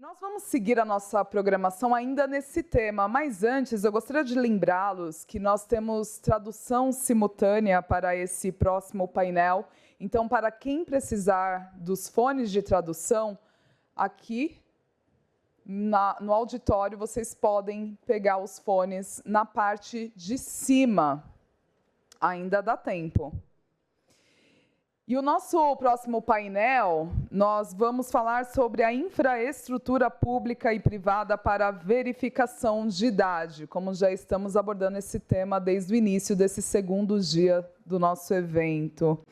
Nós vamos seguir a nossa programação ainda nesse tema, mas antes eu gostaria de lembrá-los que nós temos tradução simultânea para esse próximo painel. Então, para quem precisar dos fones de tradução, aqui no auditório vocês podem pegar os fones na parte de cima. Ainda dá tempo. E o nosso próximo painel, nós vamos falar sobre a infraestrutura pública e privada para verificação de idade, como já estamos abordando esse tema desde o início desse segundo dia do nosso evento.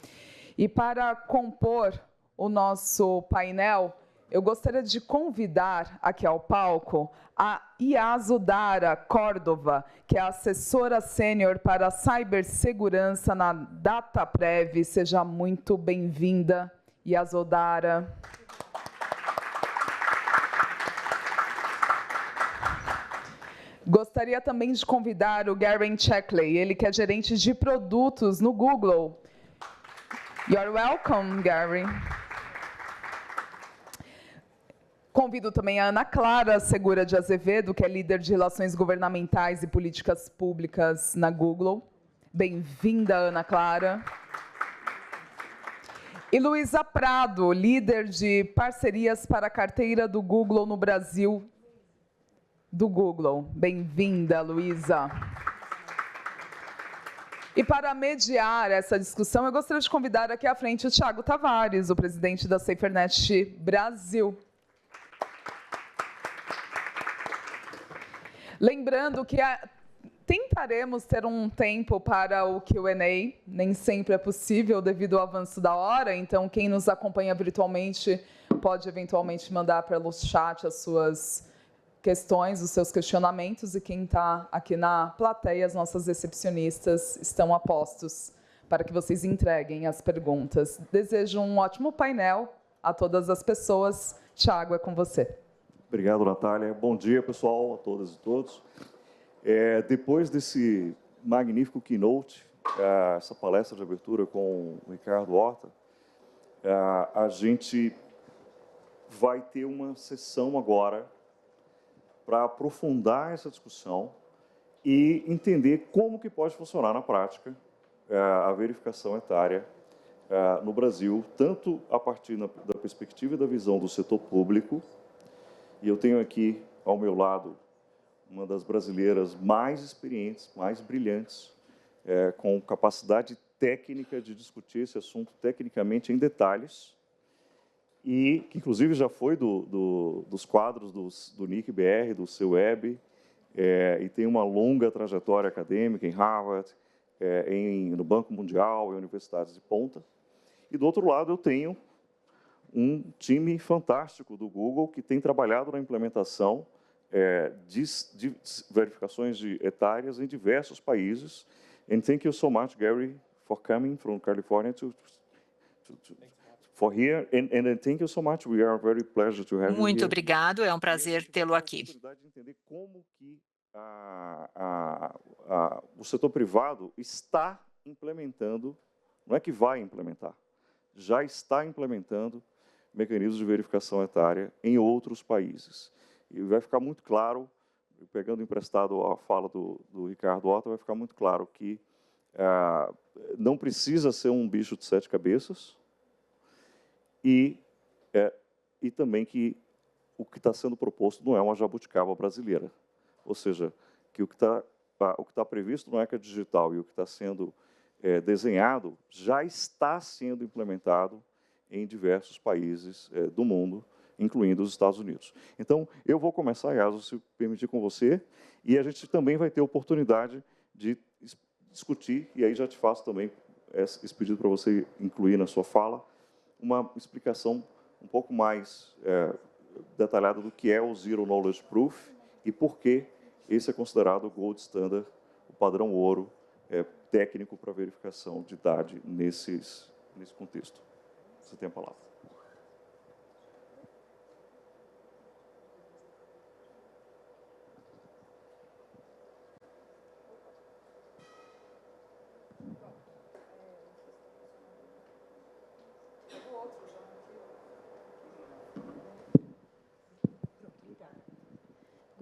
E para compor o nosso painel, eu gostaria de convidar aqui ao palco a Iazudara Córdova, que é assessora sênior para cibersegurança na Dataprev. Seja muito bem-vinda, Iazudara. Gostaria também de convidar o Garen Checkley, ele que é gerente de produtos no Google. You're welcome, Gary. Convido também a Ana Clara Segura de Azevedo, que é líder de Relações Governamentais e Políticas Públicas na Google. Bem-vinda, Ana Clara. E Luísa Prado, líder de Parcerias para a Carteira do Google no Brasil, do Google. Bem-vinda, Luísa. E para mediar essa discussão, eu gostaria de convidar aqui à frente o Thiago Tavares, o presidente da SaferNet Brasil. Lembrando que tentaremos ter um tempo para o Q&A, nem sempre é possível devido ao avanço da hora, então quem nos acompanha virtualmente pode eventualmente mandar pelo chat as suas questões, os seus questionamentos, e quem está aqui na plateia, as nossas recepcionistas estão a postos para que vocês entreguem as perguntas. Desejo um ótimo painel a todas as pessoas. Thiago, é com você. Obrigado, Natália. Bom dia, pessoal, a todas e todos. Depois desse magnífico keynote, essa palestra de abertura com o Ricardo Horta, a gente vai ter uma sessão agora para aprofundar essa discussão e entender como que pode funcionar na prática a verificação etária no Brasil, tanto a partir da perspectiva e da visão do setor público. E eu tenho aqui, ao meu lado, uma das brasileiras mais experientes, mais brilhantes, com capacidade técnica de discutir esse assunto tecnicamente em detalhes, e que, inclusive, já foi dos quadros do NIC-BR, do seu web, e tem uma longa trajetória acadêmica em Harvard, no Banco Mundial, em universidades de ponta. E, do outro lado, eu tenho um time fantástico do Google que tem trabalhado na implementação de verificações etárias em diversos países. And thank you so much, Gary, for coming from California for here. And thank you so much. We are very pleasure to have you here. Muito obrigado, é um prazer tê-lo aqui. De entender como que o setor privado está implementando, não é que vai implementar, já está implementando mecanismos de verificação etária em outros países. E vai ficar muito claro, pegando emprestado a fala do Ricardo Horta, vai ficar muito claro que não precisa ser um bicho de 7 cabeças e também que o que está sendo proposto não é uma jabuticaba brasileira. Ou seja, que o que está previsto no ECA Digital e o que está sendo desenhado já está sendo implementado em diversos países do mundo, incluindo os Estados Unidos. Então, eu vou começar, Yasu, se permitir, com você, e a gente também vai ter oportunidade de discutir, e aí já te faço também esse pedido para você incluir na sua fala, uma explicação um pouco mais detalhada do que é o Zero Knowledge Proof e por que esse é considerado o gold standard, o padrão ouro técnico para verificação de idade nesse contexto. Você tem a palavra.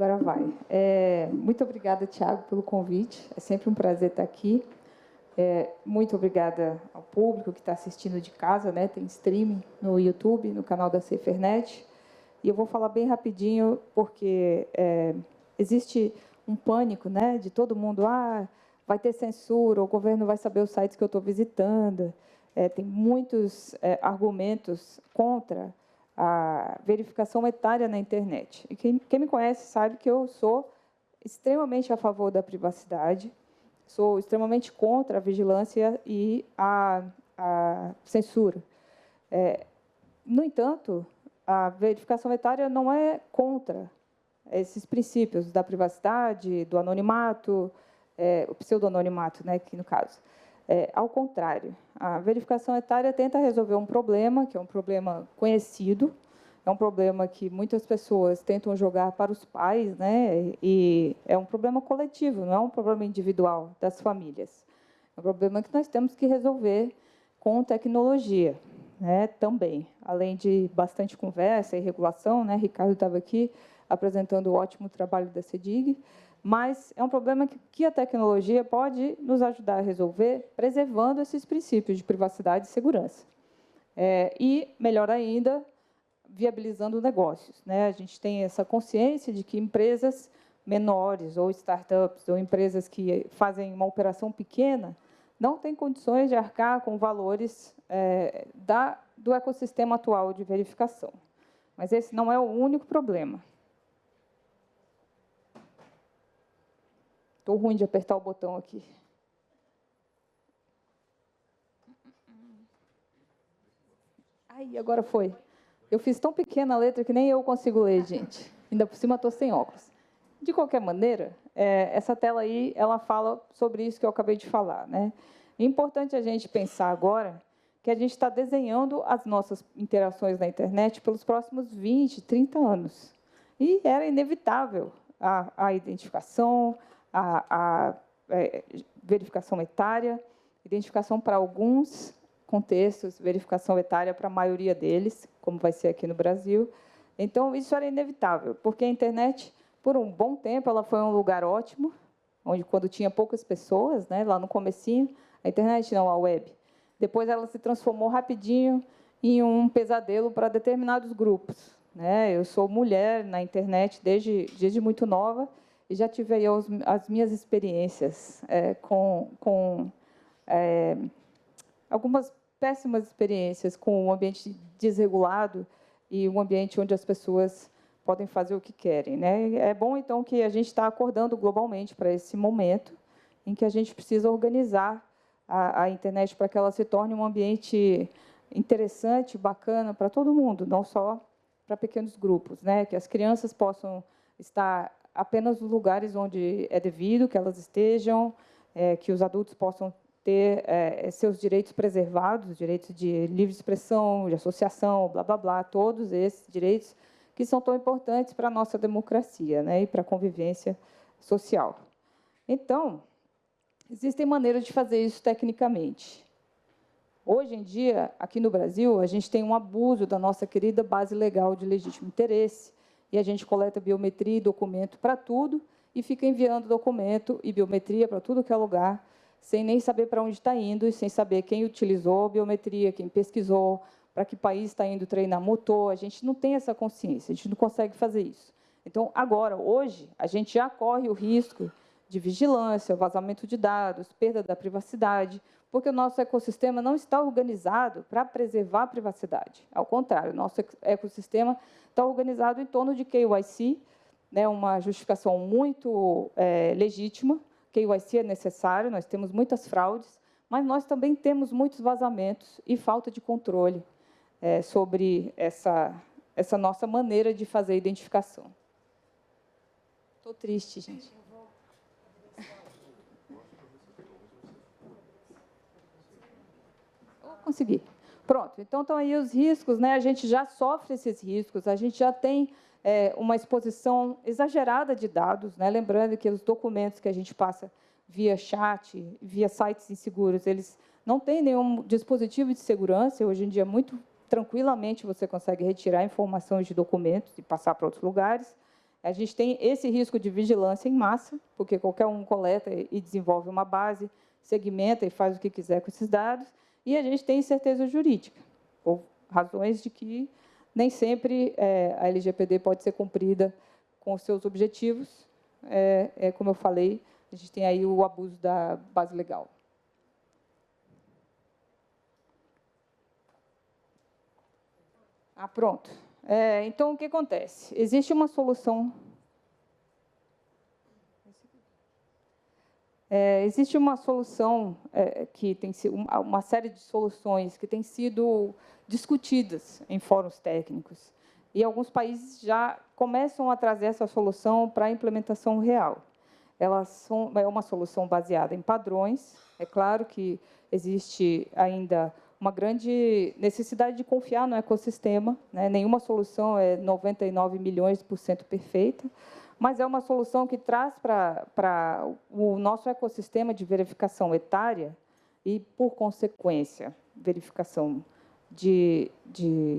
Agora vai. Muito obrigada, Tiago, pelo convite. É sempre um prazer estar aqui. Muito obrigada ao público que está assistindo de casa, né? Tem streaming no YouTube, no canal da Cefernet. E eu vou falar bem rapidinho, porque existe um pânico, né, de todo mundo. Vai ter censura, o governo vai saber os sites que eu estou visitando. Tem muitos argumentos contra a verificação etária na internet. E quem me conhece sabe que eu sou extremamente a favor da privacidade, sou extremamente contra a vigilância e a censura. No entanto, a verificação etária não é contra esses princípios da privacidade, do anonimato, o pseudo-anonimato, né, aqui no caso. Ao contrário, a verificação etária tenta resolver um problema, que é um problema conhecido, é um problema que muitas pessoas tentam jogar para os pais, né, e é um problema coletivo, não é um problema individual das famílias. É um problema que nós temos que resolver com tecnologia, né, também. Além de bastante conversa e regulação, né, Ricardo estava aqui apresentando o ótimo trabalho da CEDIG, mas é um problema que a tecnologia pode nos ajudar a resolver, preservando esses princípios de privacidade e segurança. E, melhor ainda, viabilizando negócios, né? A gente tem essa consciência de que empresas menores, ou startups, ou empresas que fazem uma operação pequena, não têm condições de arcar com valores do ecossistema atual de verificação. Mas esse não é o único problema. Estou ruim de apertar o botão aqui. Ai, agora foi. Eu fiz tão pequena a letra que nem eu consigo ler, gente. Ainda por cima estou sem óculos. De qualquer maneira, essa tela aí, ela fala sobre isso que eu acabei de falar, né? É importante a gente pensar agora que a gente está desenhando as nossas interações na internet pelos próximos 20, 30 anos. E era inevitável a identificação, a verificação etária, identificação para alguns contextos, verificação etária para a maioria deles, como vai ser aqui no Brasil. Então, isso era inevitável, porque a internet, por um bom tempo, ela foi um lugar ótimo, onde, quando tinha poucas pessoas, né, lá no comecinho, a internet não, a web. Depois, ela se transformou rapidinho em um pesadelo para determinados grupos, né? Eu sou mulher na internet desde muito nova, e já tive aí as minhas experiências com algumas péssimas experiências com um ambiente desregulado e um ambiente onde as pessoas podem fazer o que querem, né? É bom, então, que a gente está acordando globalmente para esse momento em que a gente precisa organizar a internet para que ela se torne um ambiente interessante, bacana para todo mundo, não só para pequenos grupos, né? Que as crianças possam estar apenas nos lugares onde é devido que elas estejam, que os adultos possam ter seus direitos preservados, direitos de livre expressão, de associação, blá, blá, blá, todos esses direitos que são tão importantes para a nossa democracia, né, e para a convivência social. Então, existem maneiras de fazer isso tecnicamente. Hoje em dia, aqui no Brasil, a gente tem um abuso da nossa querida base legal de legítimo interesse, e a gente coleta biometria e documento para tudo, e fica enviando documento e biometria para tudo que é lugar, sem nem saber para onde está indo, e sem saber quem utilizou a biometria, quem pesquisou, para que país está indo treinar motor. A gente não tem essa consciência, a gente não consegue fazer isso. Então, agora, hoje, a gente já corre o risco de vigilância, vazamento de dados, perda da privacidade, porque o nosso ecossistema não está organizado para preservar a privacidade. Ao contrário, o nosso ecossistema está organizado em torno de KYC, né, uma justificação muito legítima. KYC é necessário, nós temos muitas fraudes, mas nós também temos muitos vazamentos e falta de controle sobre essa nossa maneira de fazer identificação. Estou triste, gente. Consegui. Pronto, então estão aí os riscos, né? A gente já sofre esses riscos, a gente já tem uma exposição exagerada de dados, né? Lembrando que os documentos que a gente passa via chat, via sites inseguros, eles não têm nenhum dispositivo de segurança. Hoje em dia, muito tranquilamente, você consegue retirar informações de documentos e passar para outros lugares. A gente tem esse risco de vigilância em massa, porque qualquer um coleta e desenvolve uma base, segmenta e faz o que quiser com esses dados, e a gente tem incerteza jurídica, por razões de que nem sempre a LGPD pode ser cumprida com os seus objetivos. Como eu falei, a gente tem aí o abuso da base legal. Pronto. Então, o que acontece? Existe uma solução... existe uma solução que tem sido uma série de soluções que têm sido discutidas em fóruns técnicos. E alguns países já começam a trazer essa solução para a implementação real. É uma solução baseada em padrões. É claro que existe ainda uma grande necessidade de confiar no ecossistema, né? Nenhuma solução é 99 milhões % perfeita, mas é uma solução que traz para o nosso ecossistema de verificação etária e, por consequência, verificação de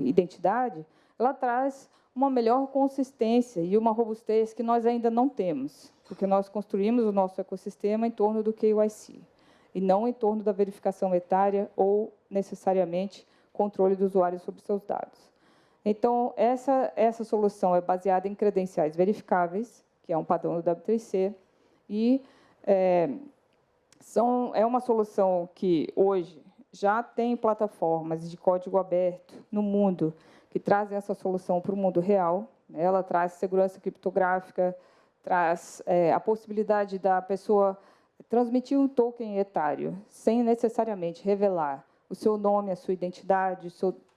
identidade, ela traz uma melhor consistência e uma robustez que nós ainda não temos, porque nós construímos o nosso ecossistema em torno do KYC, e não em torno da verificação etária ou, necessariamente, controle do usuário sobre seus dados. Então, essa solução é baseada em credenciais verificáveis, que é um padrão do W3C, e é uma solução que, hoje, já tem plataformas de código aberto no mundo que trazem essa solução para o mundo real. Ela traz segurança criptográfica, traz a possibilidade da pessoa transmitir um token etário, sem necessariamente revelar o seu nome, a sua identidade,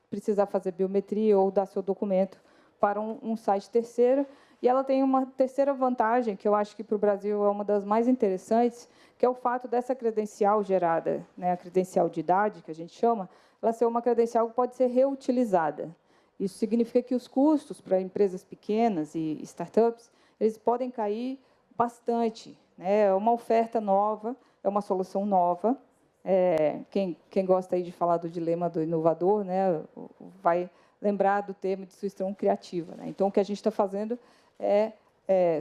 precisar fazer biometria ou dar seu documento para um site terceiro. E ela tem uma terceira vantagem, que eu acho que para o Brasil é uma das mais interessantes, que é o fato dessa credencial gerada, né, a credencial de idade, que a gente chama, ela ser uma credencial que pode ser reutilizada. Isso significa que os custos para empresas pequenas e startups, eles podem cair bastante. É uma oferta nova, é uma solução nova. Quem gosta aí de falar do dilema do inovador, né, vai lembrar do termo de sugestão criativa. Né? Então, o que a gente está fazendo é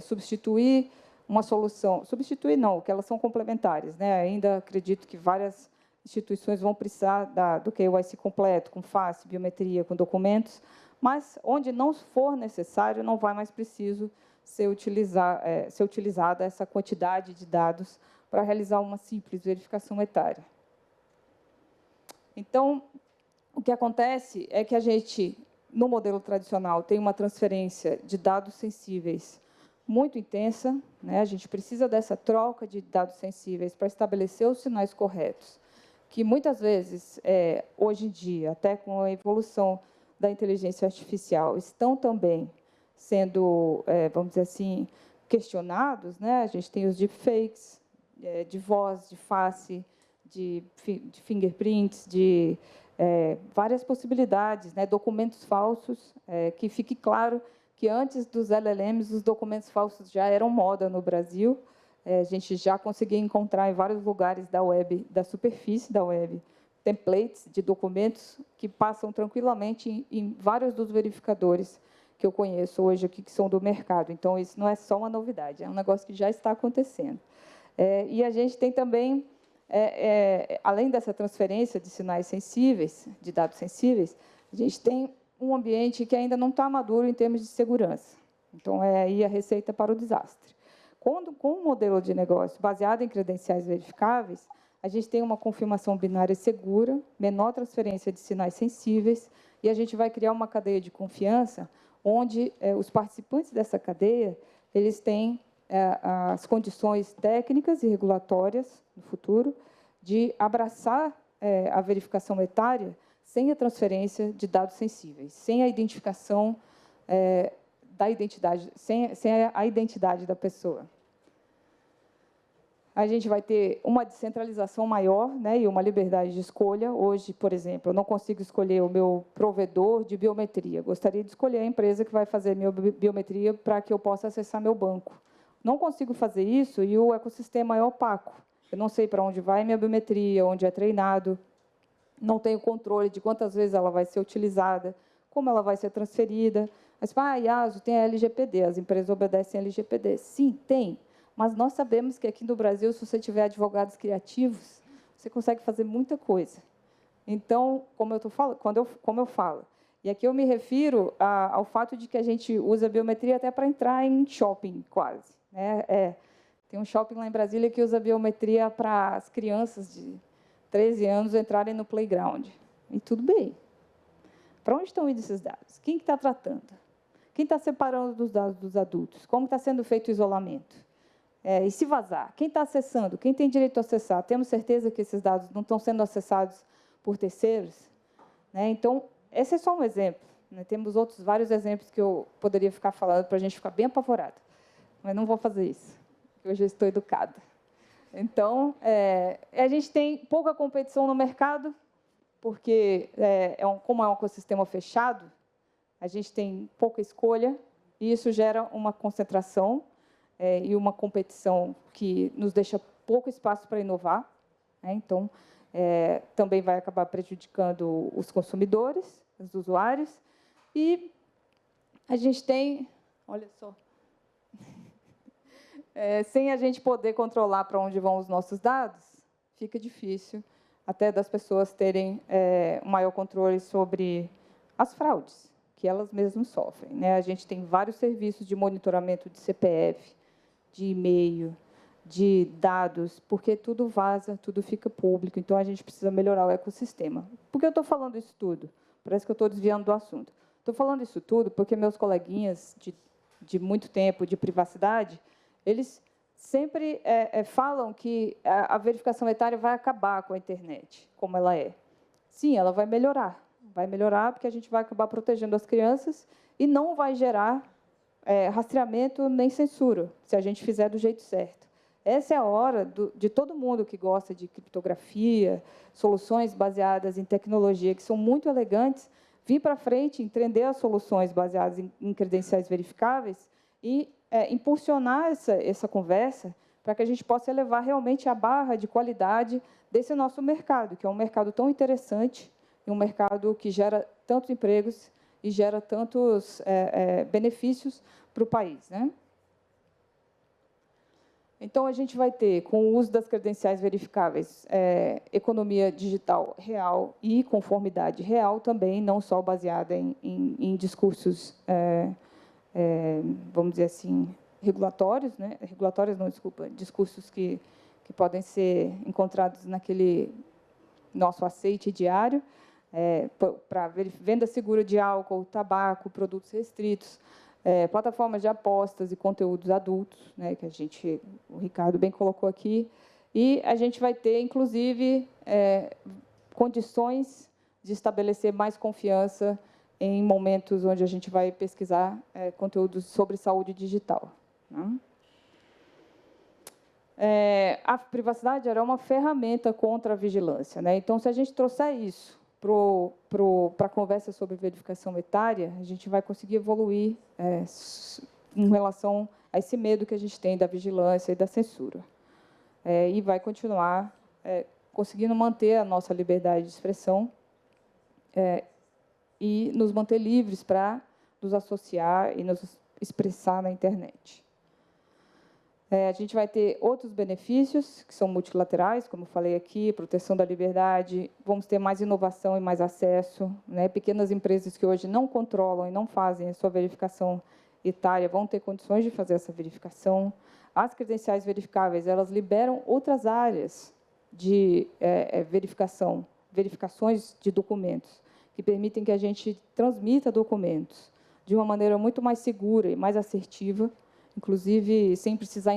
substituir uma solução. Substituir não, porque elas são complementares. Né? Ainda acredito que várias instituições vão precisar do KYC completo, com face, biometria, com documentos, mas onde não for necessário, não vai mais preciso ser utilizada essa quantidade de dados para realizar uma simples verificação etária. Então, o que acontece é que a gente, no modelo tradicional, tem uma transferência de dados sensíveis muito intensa, né? A gente precisa dessa troca de dados sensíveis para estabelecer os sinais corretos, que muitas vezes, hoje em dia, até com a evolução da inteligência artificial, estão também sendo, vamos dizer assim, questionados. Né? A gente tem os deepfakes, de voz, de face, de fingerprints, de várias possibilidades, né? Documentos falsos, que fique claro que antes dos LLMs, os documentos falsos já eram moda no Brasil. A gente já conseguia encontrar em vários lugares da web, da superfície da web, templates de documentos que passam tranquilamente em vários dos verificadores que eu conheço hoje aqui, que são do mercado. Então, isso não é só uma novidade, é um negócio que já está acontecendo. E a gente tem também, além dessa transferência de sinais sensíveis, de dados sensíveis, a gente tem um ambiente que ainda não está maduro em termos de segurança. Então, é aí a receita para o desastre. Com um modelo de negócio baseado em credenciais verificáveis, a gente tem uma confirmação binária segura, menor transferência de sinais sensíveis, e a gente vai criar uma cadeia de confiança onde os participantes dessa cadeia eles têm as condições técnicas e regulatórias, no futuro, de abraçar a verificação etária sem a transferência de dados sensíveis, sem a identificação da identidade, sem a identidade da pessoa. A gente vai ter uma descentralização maior, né, e uma liberdade de escolha. Hoje, por exemplo, eu não consigo escolher o meu provedor de biometria. Gostaria de escolher a empresa que vai fazer minha biometria para que eu possa acessar meu banco. Não consigo fazer isso e o ecossistema é opaco. Eu não sei para onde vai minha biometria, onde é treinado, não tenho controle de quantas vezes ela vai ser utilizada, como ela vai ser transferida. Mas, a IASO tem a LGPD, as empresas obedecem a LGPD. Sim, tem. Mas nós sabemos que aqui no Brasil, se você tiver advogados criativos, você consegue fazer muita coisa. Então, como eu falo, e aqui eu me refiro ao fato de que a gente usa biometria até para entrar em shopping, quase. Né? Tem um shopping lá em Brasília que usa biometria para as crianças de 13 anos entrarem no playground. E tudo bem. Para onde estão indo esses dados? Quem está tratando? Quem está separando dos dados dos adultos? Como está sendo feito o isolamento? E se vazar? Quem está acessando? Quem tem direito a acessar? Temos certeza que esses dados não estão sendo acessados por terceiros? Né? Então, esse é só um exemplo. Né? Temos vários exemplos que eu poderia ficar falando para a gente ficar bem apavorado. Mas não vou fazer isso, porque eu já estou educada. Então, a gente tem pouca competição no mercado, porque, como é um ecossistema fechado, a gente tem pouca escolha, e isso gera uma concentração e uma competição que nos deixa pouco espaço para inovar. Né? Então, também vai acabar prejudicando os consumidores, os usuários. E a gente tem, olha só, sem a gente poder controlar para onde vão os nossos dados, fica difícil até das pessoas terem um maior controle sobre as fraudes que elas mesmas sofrem. Né? A gente tem vários serviços de monitoramento de CPF, de e-mail, de dados, porque tudo vaza, tudo fica público. Então, a gente precisa melhorar o ecossistema. Por que eu estou falando isso tudo? Parece que eu estou desviando do assunto. Estou falando isso tudo porque meus coleguinhas de muito tempo de privacidade, eles sempre falam que a verificação etária vai acabar com a internet, como ela é. Sim, ela vai melhorar. Vai melhorar porque a gente vai acabar protegendo as crianças e não vai gerar rastreamento nem censura, se a gente fizer do jeito certo. Essa é a hora de todo mundo que gosta de criptografia, soluções baseadas em tecnologia, que são muito elegantes, vir para frente, entender as soluções baseadas em credenciais verificáveis e impulsionar essa conversa para que a gente possa elevar realmente a barra de qualidade desse nosso mercado, que é um mercado tão interessante, e um mercado que gera tantos empregos e gera tantos benefícios para o país. Né? Então, a gente vai ter, com o uso das credenciais verificáveis, economia digital real e conformidade real também, não só baseada em discursos, vamos dizer assim, regulatórios, né? Regulatórios não, desculpa, discursos que podem ser encontrados naquele nosso aceite diário, para venda segura de álcool, tabaco, produtos restritos, plataformas de apostas e conteúdos adultos, né, que o Ricardo bem colocou aqui, e a gente vai ter, inclusive, condições de estabelecer mais confiança em momentos onde a gente vai pesquisar conteúdos sobre saúde digital. Né? A privacidade era uma ferramenta contra a vigilância. Né? Então, se a gente trouxer isso para a conversa sobre verificação etária, a gente vai conseguir evoluir em relação a esse medo que a gente tem da vigilância e da censura. E vai continuar conseguindo manter a nossa liberdade de expressão e nos manter livres para nos associar e nos expressar na internet. A gente vai ter outros benefícios, que são multilaterais, como eu falei aqui, proteção da liberdade, vamos ter mais inovação e mais acesso. Né? Pequenas empresas que hoje não controlam e não fazem a sua verificação etária vão ter condições de fazer essa verificação. As credenciais verificáveis, elas liberam outras áreas de verificações de documentos, que permitem que a gente transmita documentos de uma maneira muito mais segura e mais assertiva, inclusive sem precisar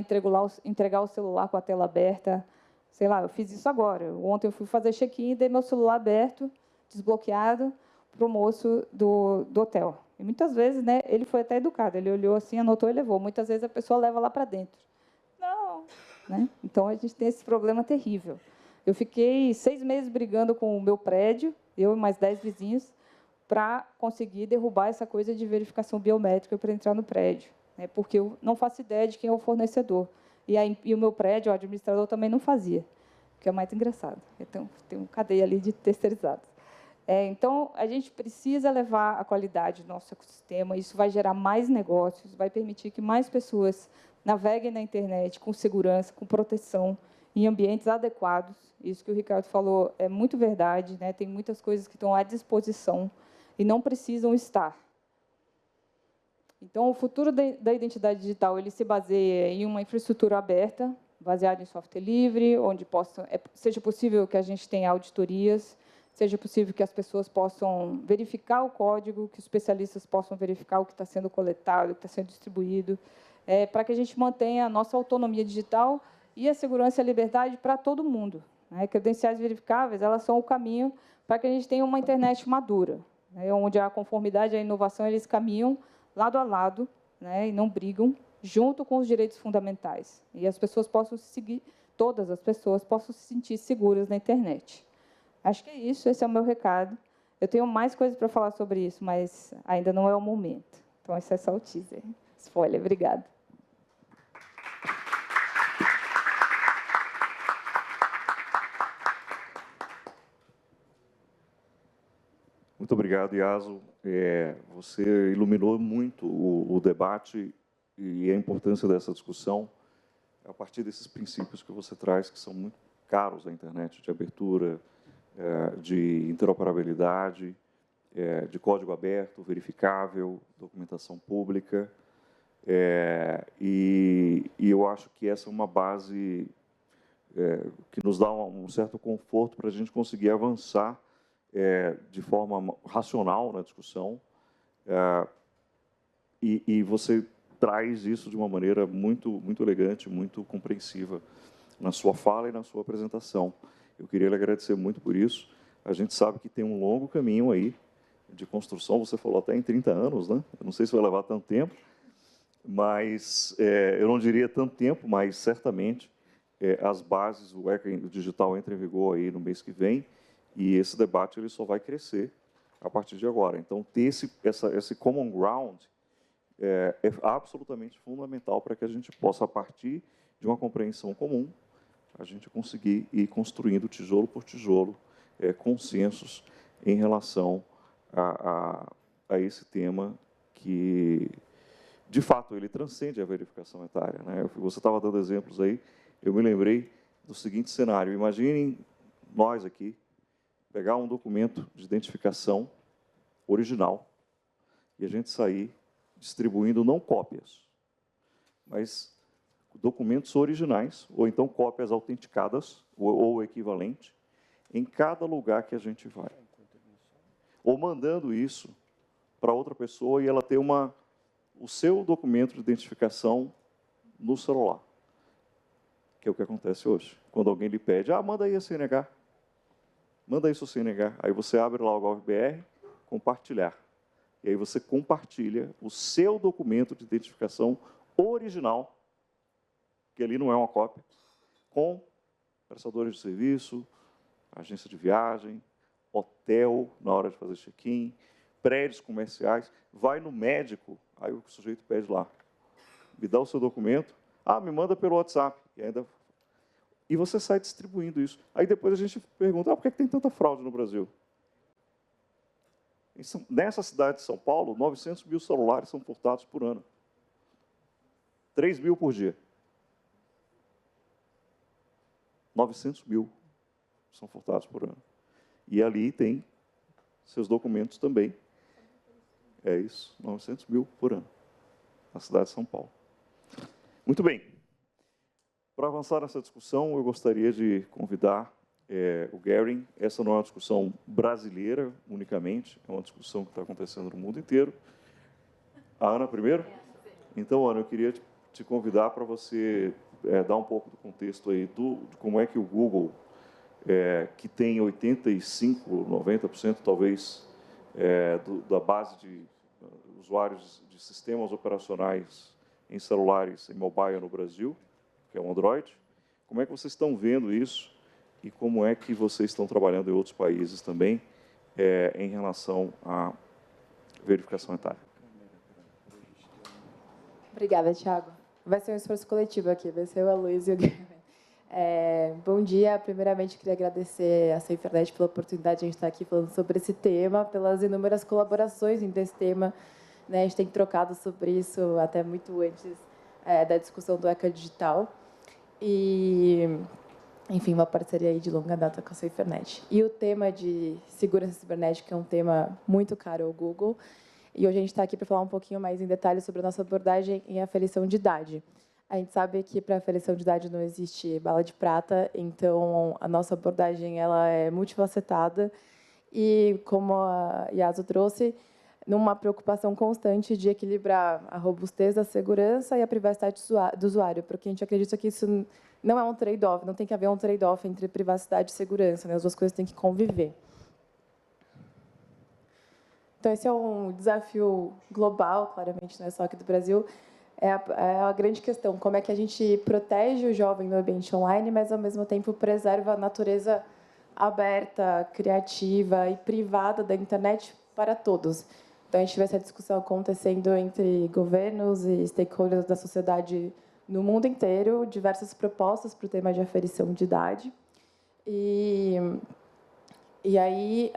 entregar o celular com a tela aberta. Sei lá, eu fiz isso agora. Ontem eu fui fazer check-in e dei meu celular aberto, desbloqueado, para o moço do hotel. E muitas vezes, né, ele foi até educado, ele olhou assim, anotou e levou. Muitas vezes a pessoa leva lá para dentro. Não. Né? Então, a gente tem esse problema terrível. Eu fiquei 6 meses brigando com o meu prédio, eu e mais 10 vizinhos, para conseguir derrubar essa coisa de verificação biométrica para entrar no prédio. Porque eu não faço ideia de quem é o fornecedor. E o meu prédio, o administrador, também não fazia, que é mais engraçado. Então, tem uma cadeia ali de terceirizados. Então, a gente precisa levar a qualidade do nosso ecossistema, isso vai gerar mais negócios, vai permitir que mais pessoas naveguem na internet com segurança, com proteção, em ambientes adequados. Isso que o Ricardo falou é muito verdade, né? Tem muitas coisas que estão à disposição e não precisam estar. Então, o futuro da identidade digital ele se baseia em uma infraestrutura aberta, baseada em software livre, onde seja possível que a gente tenha auditorias, seja possível que as pessoas possam verificar o código, que os especialistas possam verificar o que está sendo coletado, o que está sendo distribuído, para que a gente mantenha a nossa autonomia digital e a segurança e a liberdade para todo mundo. Né? Credenciais verificáveis, elas são o caminho para que a gente tenha uma internet madura, né? Onde a conformidade e a inovação eles caminham lado a lado, né? E não brigam, junto com os direitos fundamentais. E as pessoas possam seguir, todas as pessoas possam se sentir seguras na internet. Acho que é isso, esse é o meu recado. Eu tenho mais coisas para falar sobre isso, mas ainda não é o momento. Então, esse é só o teaser. Spoiler, obrigada. Muito obrigado, Iaso. Você iluminou muito o debate e a importância dessa discussão a partir desses princípios que você traz, que são muito caros à internet, de abertura, de interoperabilidade, de código aberto, verificável, documentação pública. E eu acho que essa é uma base que nos dá um certo conforto para a gente conseguir avançar de forma racional na discussão. E você traz isso de uma maneira muito elegante, muito compreensiva na sua fala e na sua apresentação. Eu queria lhe agradecer muito por isso. A gente sabe que tem um longo caminho aí de construção. Você falou até em 30 anos, né? Eu não sei se vai levar tanto tempo, mas eu não diria tanto tempo, mas certamente as bases, o ECA digital entra em vigor aí no mês que vem, e esse debate ele só vai crescer a partir de agora. Então, ter esse common ground é absolutamente fundamental para que a gente possa, a partir de uma compreensão comum, a gente conseguir ir construindo tijolo por tijolo consensos em relação a esse tema que, de fato, ele transcende a verificação etária, né? Você estava dando exemplos aí, eu me lembrei do seguinte cenário. Imaginem nós aqui pegar um documento de identificação original e a gente sair distribuindo não cópias, mas documentos originais, ou então cópias autenticadas, ou equivalente, em cada lugar que a gente vai. Ou mandando isso para outra pessoa e ela ter o seu documento de identificação no celular, que é o que acontece hoje. Quando alguém lhe pede, manda aí a CNH, manda aí sua CNH. Aí você abre lá o GovBR, compartilhar. E aí você compartilha o seu documento de identificação original, que ali não é uma cópia, com prestadores de serviço, agência de viagem, hotel na hora de fazer check-in, prédios comerciais, vai no médico, aí o sujeito pede lá, me dá o seu documento, me manda pelo WhatsApp, e você sai distribuindo isso. Aí depois a gente pergunta, por que tem tanta fraude no Brasil? Nessa cidade de São Paulo, 900 mil celulares são furtados por ano. 3 mil por dia. 900 mil são furtados por ano. E ali tem seus documentos também. É isso, 900 mil por ano, na cidade de São Paulo. Muito bem. Para avançar nessa discussão, eu gostaria de convidar o Gary. Essa não é uma discussão brasileira unicamente, é uma discussão que está acontecendo no mundo inteiro. A Ana primeiro? Então, Ana, eu queria te convidar para você dar um pouco do contexto aí de como é que o Google, que tem 85%, 90% talvez, da base de usuários de sistemas operacionais em celulares, em mobile no Brasil, que é o Android, como é que vocês estão vendo isso e como é que vocês estão trabalhando em outros países também em relação à verificação etária? Obrigada, Thiago. Vai ser um esforço coletivo aqui, vai ser eu, a Luiz e o Guilherme. Bom dia. Primeiramente, queria agradecer à SaferNet pela oportunidade de a gente estar aqui falando sobre esse tema, pelas inúmeras colaborações desse tema. Né? A gente tem trocado sobre isso até muito antes da discussão do ECA Digital. E, enfim, uma parceria aí de longa data com a SaferNet. E o tema de segurança cibernética é um tema muito caro ao Google. E hoje a gente está aqui para falar um pouquinho mais em detalhes sobre a nossa abordagem em aferição de idade. A gente sabe que para aferição de idade não existe bala de prata, então a nossa abordagem ela é multifacetada e, como a Yasu trouxe, numa preocupação constante de equilibrar a robustez da segurança e a privacidade do usuário, porque a gente acredita que isso não é um trade-off, não tem que haver um trade-off entre privacidade e segurança, né? As duas coisas têm que conviver. Então, esse é um desafio global, claramente, não é só aqui do Brasil. É a grande questão, como é que a gente protege o jovem no ambiente online, mas, ao mesmo tempo, preserva a natureza aberta, criativa e privada da internet para todos. Então, a gente vê essa discussão acontecendo entre governos e stakeholders da sociedade no mundo inteiro, diversas propostas para o tema de aferição de idade. E aí,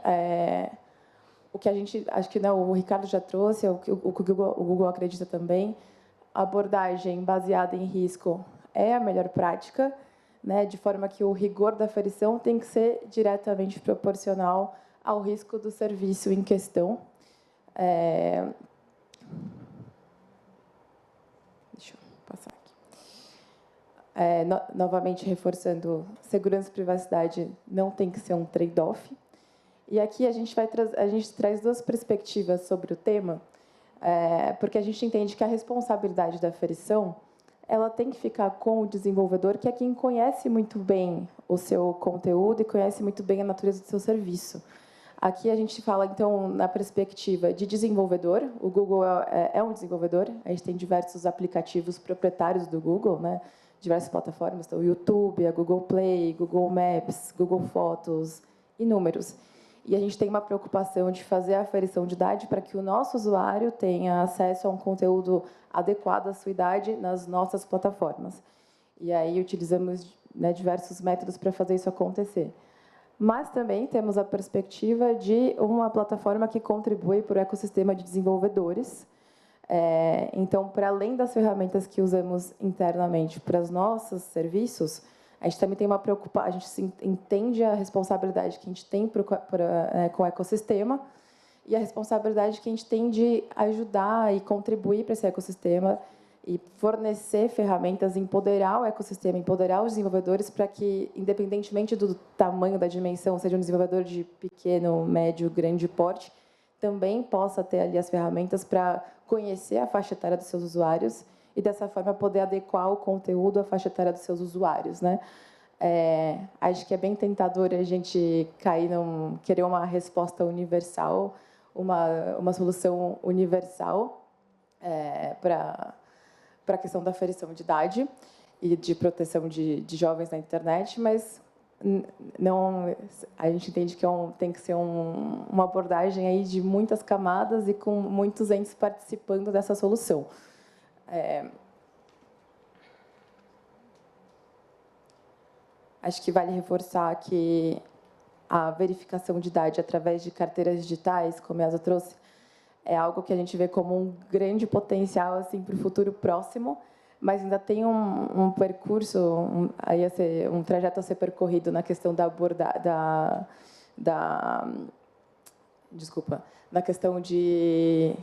o que a gente, acho que não, o Ricardo já trouxe, o que o Google acredita também, a abordagem baseada em risco é a melhor prática, né, de forma que o rigor da aferição tem que ser diretamente proporcional ao risco do serviço em questão. Deixa eu passar aqui. Novamente, reforçando, segurança e privacidade não tem que ser um trade-off. E aqui a gente traz duas perspectivas sobre o tema, porque a gente entende que a responsabilidade da aferição ela tem que ficar com o desenvolvedor, que é quem conhece muito bem o seu conteúdo e conhece muito bem a natureza do seu serviço. Aqui a gente fala, então, na perspectiva de desenvolvedor. O Google é um desenvolvedor. A gente tem diversos aplicativos proprietários do Google, né? Diversas plataformas, então, o YouTube, a Google Play, Google Maps, Google Fotos, inúmeros. E a gente tem uma preocupação de fazer a aferição de idade para que o nosso usuário tenha acesso a um conteúdo adequado à sua idade nas nossas plataformas. E aí utilizamos, né, diversos métodos para fazer isso acontecer. Mas também temos a perspectiva de uma plataforma que contribui para o ecossistema de desenvolvedores. Então, para além das ferramentas que usamos internamente para os nossos serviços, a gente também tem uma preocupação, a gente entende a responsabilidade que a gente tem com o ecossistema e a responsabilidade que a gente tem de ajudar e contribuir para esse ecossistema e fornecer ferramentas, empoderar o ecossistema, empoderar os desenvolvedores para que, independentemente do tamanho da dimensão, seja um desenvolvedor de pequeno, médio, grande porte, também possa ter ali as ferramentas para conhecer a faixa etária dos seus usuários e, dessa forma, poder adequar o conteúdo à faixa etária dos seus usuários, né? Acho que é bem tentador a gente cair querer uma resposta universal, uma solução universal para a questão da aferição de idade e de proteção de jovens na internet, mas não, a gente entende que tem que ser uma abordagem aí de muitas camadas e com muitos entes participando dessa solução. Acho que vale reforçar que a verificação de idade através de carteiras digitais, como a Asa trouxe, é algo que a gente vê como um grande potencial assim, para o futuro próximo, mas ainda tem um percurso, um trajeto a ser percorrido na questão na questão de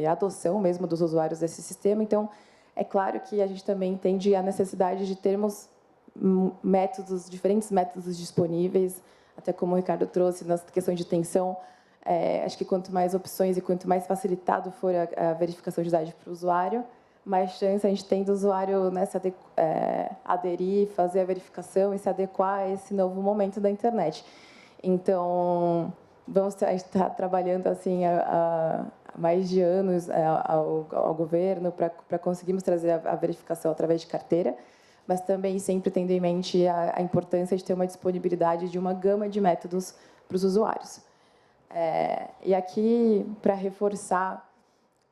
adoção mesmo dos usuários desse sistema. Então, é claro que a gente também entende a necessidade de termos diferentes métodos disponíveis, até como o Ricardo trouxe, nas questões de tensão. Acho que quanto mais opções e quanto mais facilitado for a verificação de idade para o usuário, mais chance a gente tem do usuário, né, aderir, fazer a verificação e se adequar a esse novo momento da internet. Então, a gente está trabalhando assim há mais de anos ao governo para conseguirmos trazer a verificação através de carteira, mas também sempre tendo em mente a importância de ter uma disponibilidade de uma gama de métodos para os usuários. E aqui, para reforçar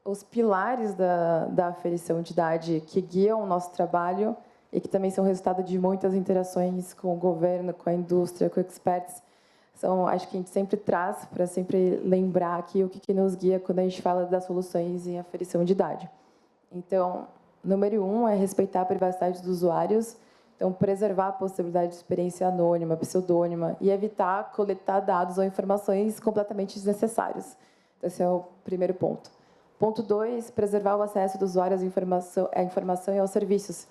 os pilares da aferição de idade que guiam o nosso trabalho, e que também são resultado de muitas interações com o governo, com a indústria, com experts. Acho que a gente sempre traz para sempre lembrar aqui o que nos guia quando a gente fala das soluções em aferição de idade. Então, número 1 é respeitar a privacidade dos usuários, então preservar a possibilidade de experiência anônima, pseudônima e evitar coletar dados ou informações completamente desnecessários. Esse é o primeiro ponto. Ponto 2, preservar o acesso do usuário à informação e aos serviços.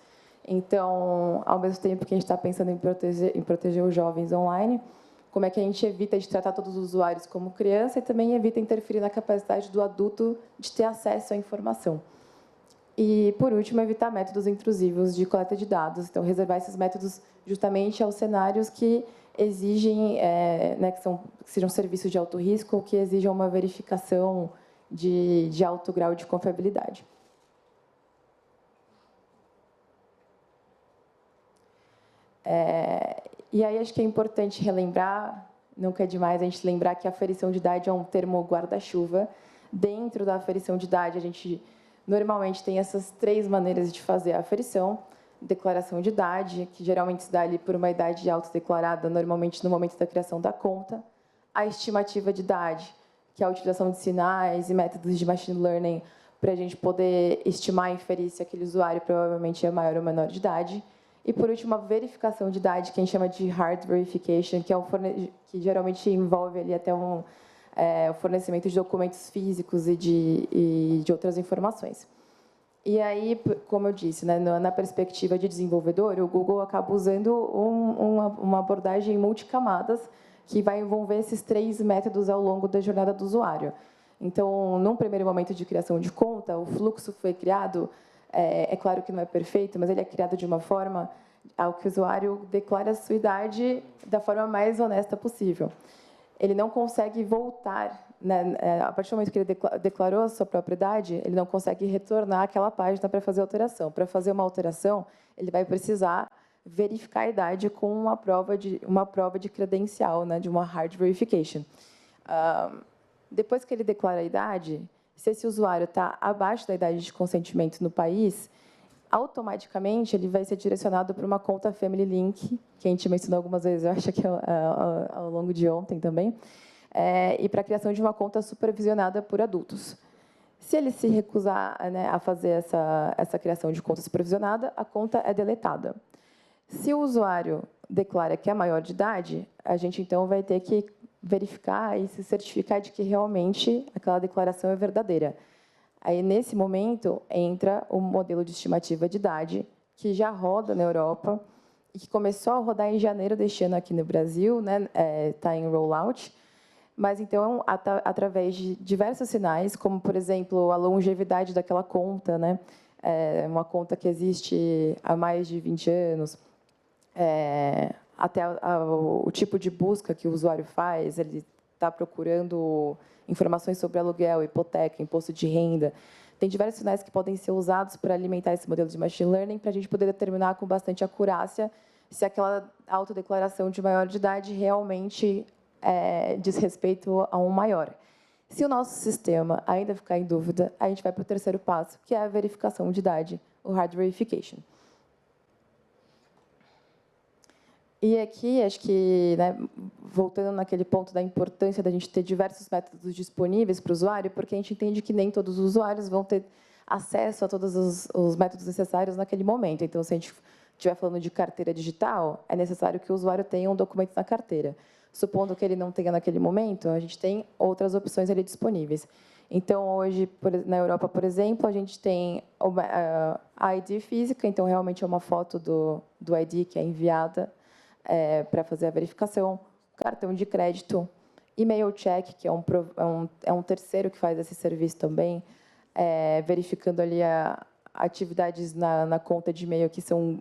Então, ao mesmo tempo que a gente está pensando em proteger os jovens online, como é que a gente evita de tratar todos os usuários como criança e também evita interferir na capacidade do adulto de ter acesso à informação. E, por último, evitar métodos intrusivos de coleta de dados. Então, reservar esses métodos justamente aos cenários que exigem, que sejam serviços de alto risco ou que exijam uma verificação de alto grau de confiabilidade. E aí acho que é importante relembrar, nunca é demais a gente lembrar que a aferição de idade é um termo guarda-chuva. Dentro da aferição de idade, a gente normalmente tem essas 3 maneiras de fazer a aferição. Declaração de idade, que geralmente se dá ali por uma idade autodeclarada, normalmente no momento da criação da conta. A estimativa de idade, que é a utilização de sinais e métodos de machine learning para a gente poder estimar e inferir se aquele usuário provavelmente é maior ou menor de idade. E, por último, a verificação de idade, que a gente chama de hard verification, que geralmente envolve ali até o fornecimento de documentos físicos e de outras informações. E aí, como eu disse, na perspectiva de desenvolvedor, o Google acaba usando uma abordagem multicamadas que vai envolver esses 3 métodos ao longo da jornada do usuário. Então, num primeiro momento de criação de conta, o fluxo foi criado. É claro que não é perfeito, mas ele é criado de uma forma ao que o usuário declara a sua idade da forma mais honesta possível. Ele não consegue voltar, a partir do momento que ele declarou a sua própria idade, ele não consegue retornar àquela página para fazer alteração. Para fazer uma alteração, ele vai precisar verificar a idade com uma prova de credencial, de uma hard verification. Depois que ele declara a idade, se esse usuário está abaixo da idade de consentimento no país, automaticamente ele vai ser direcionado para uma conta Family Link, que a gente mencionou algumas vezes, eu acho que ao longo de ontem também, e para a criação de uma conta supervisionada por adultos. Se ele se recusar a fazer essa criação de conta supervisionada, a conta é deletada. Se o usuário declara que é maior de idade, a gente, então, vai ter que verificar e se certificar de que realmente aquela declaração é verdadeira. Aí, nesse momento, entra o modelo de estimativa de idade, que já roda na Europa e que começou a rodar em janeiro deste ano aqui no Brasil, está em rollout, mas, então, através de diversos sinais, como, por exemplo, a longevidade daquela conta, uma conta que existe há mais de 20 anos, até o tipo de busca que o usuário faz, ele está procurando informações sobre aluguel, hipoteca, imposto de renda. Tem diversos sinais que podem ser usados para alimentar esse modelo de machine learning para a gente poder determinar com bastante acurácia se aquela autodeclaração de maior de idade realmente diz respeito a um maior. Se o nosso sistema ainda ficar em dúvida, a gente vai para o terceiro passo, que é a verificação de idade, o hard verification. E aqui, acho que, voltando naquele ponto da importância da gente ter diversos métodos disponíveis para o usuário, porque a gente entende que nem todos os usuários vão ter acesso a todos os métodos necessários naquele momento. Então, se a gente estiver falando de carteira digital, é necessário que o usuário tenha um documento na carteira. Supondo que ele não tenha naquele momento, a gente tem outras opções ali disponíveis. Então, hoje, na Europa, por exemplo, a gente tem a ID física, então, realmente é uma foto do ID que é enviada para fazer a verificação, cartão de crédito, e-mail check, que é um terceiro que faz esse serviço também, verificando ali atividades na conta de e-mail que são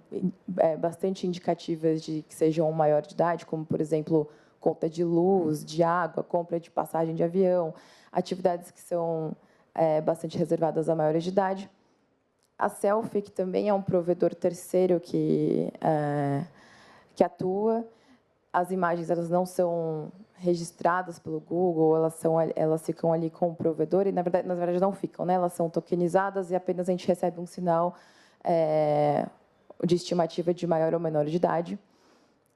bastante indicativas de que sejam maior de idade, como, por exemplo, conta de luz, de água, compra de passagem de avião, atividades que são bastante reservadas a maiores de idade. A Selfie, que também é um provedor terceiro que atua. As imagens elas não são registradas pelo Google, elas ficam ali com o provedor e, na verdade não ficam, elas são tokenizadas e apenas a gente recebe um sinal de estimativa de maior ou menor de idade.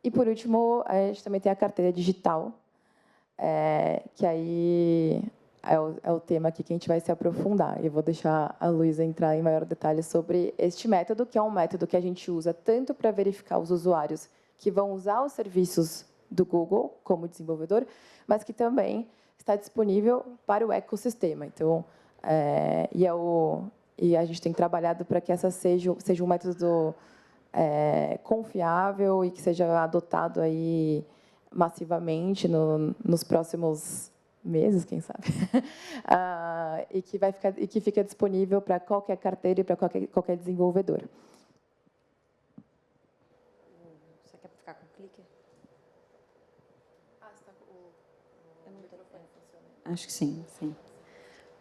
E, por último, a gente também tem a carteira digital, que aí é o tema aqui que a gente vai se aprofundar. Eu vou deixar a Luísa entrar em maior detalhe sobre este método, que é um método que a gente usa tanto para verificar os usuários que vão usar os serviços do Google como desenvolvedor, mas que também está disponível para o ecossistema. Então, e a gente tem trabalhado para que essa seja um método confiável e que seja adotado aí massivamente nos próximos meses, quem sabe, e que fica disponível para qualquer carteira e para qualquer desenvolvedor. Você quer ficar com o clicker? Você está com o microfone funcionando? Acho que sim, sim.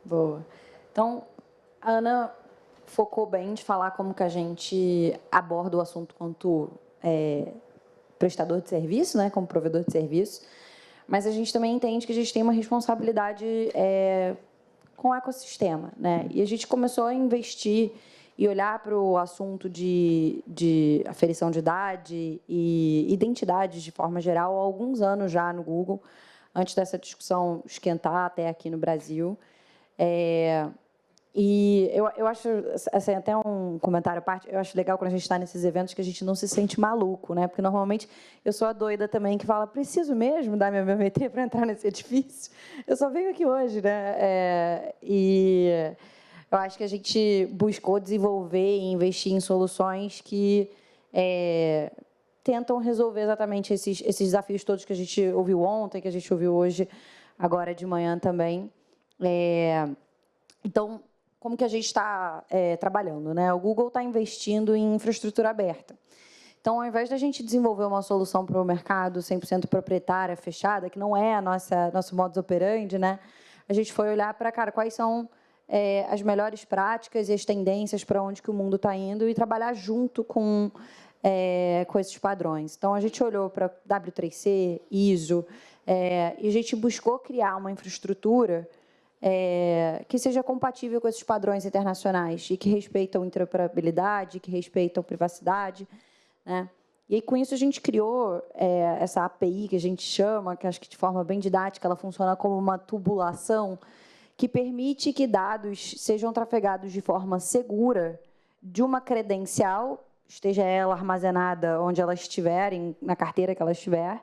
Boa. Então, a Ana focou bem de falar como que a gente aborda o assunto quanto prestador de serviço, né, como provedor de serviço, mas a gente também entende que a gente tem uma responsabilidade com o ecossistema, né? E a gente começou a investir e olhar para o assunto de aferição de idade e identidade de forma geral há alguns anos já no Google, antes dessa discussão esquentar até aqui no Brasil. E eu acho, assim, até um comentário à parte, eu acho legal quando a gente está nesses eventos que a gente não se sente maluco, né? Porque, normalmente, eu sou a doida também que fala, preciso mesmo dar minha biometria para entrar nesse edifício? Eu só venho aqui hoje, né? E eu acho que a gente buscou desenvolver e investir em soluções que tentam resolver exatamente esses desafios todos que a gente ouviu ontem, que a gente ouviu hoje, agora de manhã também. Então, como que a gente está trabalhando, né? O Google está investindo em infraestrutura aberta. Então, ao invés da gente desenvolver uma solução para o mercado 100% proprietária, fechada, que não é nosso modus operandi, né? A gente foi olhar para, quais são as melhores práticas e as tendências para onde que o mundo está indo e trabalhar junto com esses padrões. Então, a gente olhou para W3C, ISO, e a gente buscou criar uma infraestrutura que seja compatível com esses padrões internacionais e que respeitam interoperabilidade, que respeitam privacidade, né? E aí, com isso, a gente criou essa API, que a gente chama, que acho que de forma bem didática, ela funciona como uma tubulação que permite que dados sejam trafegados de forma segura de uma credencial, esteja ela armazenada onde ela estiver, na carteira que ela estiver,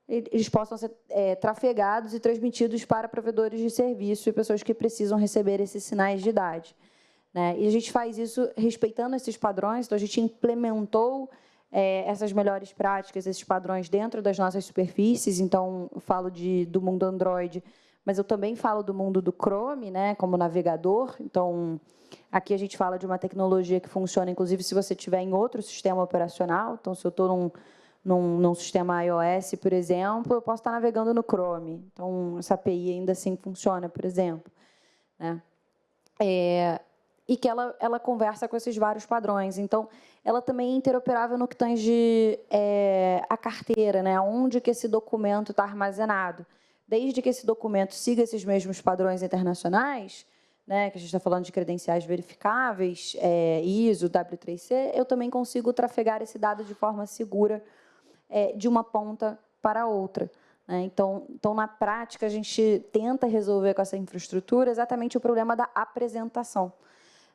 eles possam ser trafegados e transmitidos para provedores de serviço e pessoas que precisam receber esses sinais de idade, né? E a gente faz isso respeitando esses padrões, então a gente implementou essas melhores práticas, esses padrões dentro das nossas superfícies. Então, eu falo do mundo Android, mas eu também falo do mundo do Chrome, né, como navegador. Então, aqui a gente fala de uma tecnologia que funciona, inclusive, se você estiver em outro sistema operacional. Então, se eu estou num sistema iOS, por exemplo, eu posso estar navegando no Chrome. Então, essa API ainda assim funciona, por exemplo, né? E que ela conversa com esses vários padrões. Então, ela também é interoperável no que tange a carteira, né? Onde que esse documento está armazenado. Desde que esse documento siga esses mesmos padrões internacionais, né, que a gente está falando de credenciais verificáveis, ISO, W3C, eu também consigo trafegar esse dado de forma segura de uma ponta para a outra, né? Então, na prática, a gente tenta resolver com essa infraestrutura exatamente o problema da apresentação,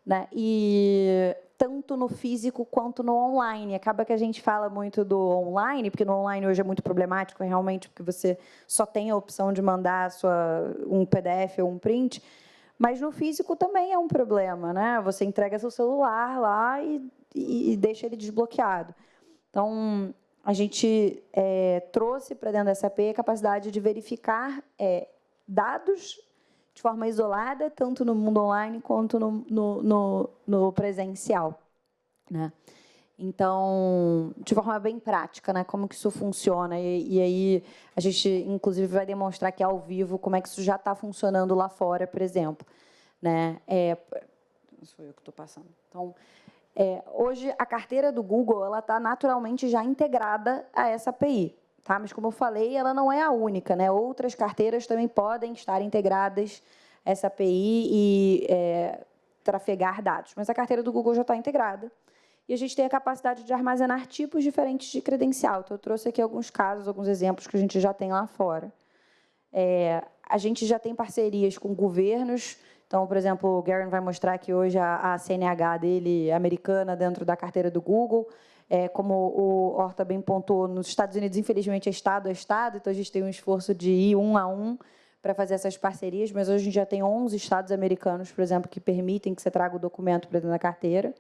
né? E tanto no físico quanto no online. Acaba que a gente fala muito do online, porque no online hoje é muito problemático, realmente, porque você só tem a opção de mandar um PDF ou um print, mas no físico também é um problema, né? Você entrega seu celular lá e deixa ele desbloqueado. Então, a gente trouxe para dentro dessa API a capacidade de verificar dados de forma isolada, tanto no mundo online quanto no presencial, né? Então, de forma bem prática, né, como que isso funciona. E aí, a gente, inclusive, vai demonstrar aqui ao vivo como é que isso já está funcionando lá fora, por exemplo, né? Não sou eu que estou passando. Então, hoje, a carteira do Google está naturalmente já integrada a essa API. Tá? Mas, como eu falei, ela não é a única, né? Outras carteiras também podem estar integradas a essa API e trafegar dados. Mas a carteira do Google já está integrada. e a gente tem a capacidade de armazenar tipos diferentes de credencial. Então, eu trouxe aqui alguns casos, alguns exemplos que a gente já tem lá fora. A gente já tem parcerias com governos. Então, por exemplo, o Garen vai mostrar aqui hoje a CNH dele, americana, dentro da carteira do Google. Como o Horta bem pontuou, nos Estados Unidos, infelizmente, é estado a estado, então a gente tem um esforço de ir um a um para fazer essas parcerias, mas hoje a gente já tem 11 estados americanos, por exemplo, que permitem que você traga o documento para dentro da carteira.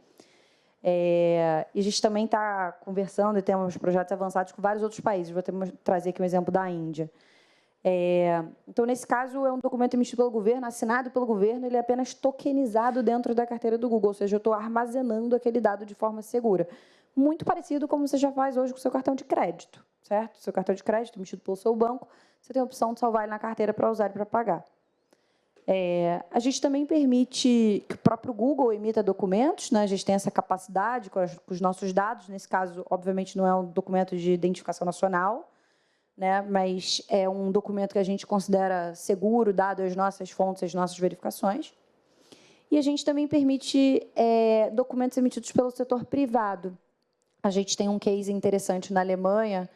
E a gente também está conversando e temos projetos avançados com vários outros países. Vou trazer aqui um exemplo da Índia. Então, nesse caso, é um documento emitido pelo governo, assinado pelo governo, ele é apenas tokenizado dentro da carteira do Google, ou seja, eu estou armazenando aquele dado de forma segura. Muito parecido como você já faz hoje com o seu cartão de crédito, certo? Seu cartão de crédito emitido pelo seu banco, você tem a opção de salvar ele na carteira para usar e para pagar. A gente também permite que o próprio Google emita documentos, né? A gente tem essa capacidade com os nossos dados, nesse caso, obviamente, não é um documento de identificação nacional, né? Mas é um documento que a gente considera seguro, dado as nossas fontes, as nossas verificações. E a gente também permite documentos emitidos pelo setor privado. A gente tem um case interessante na Alemanha,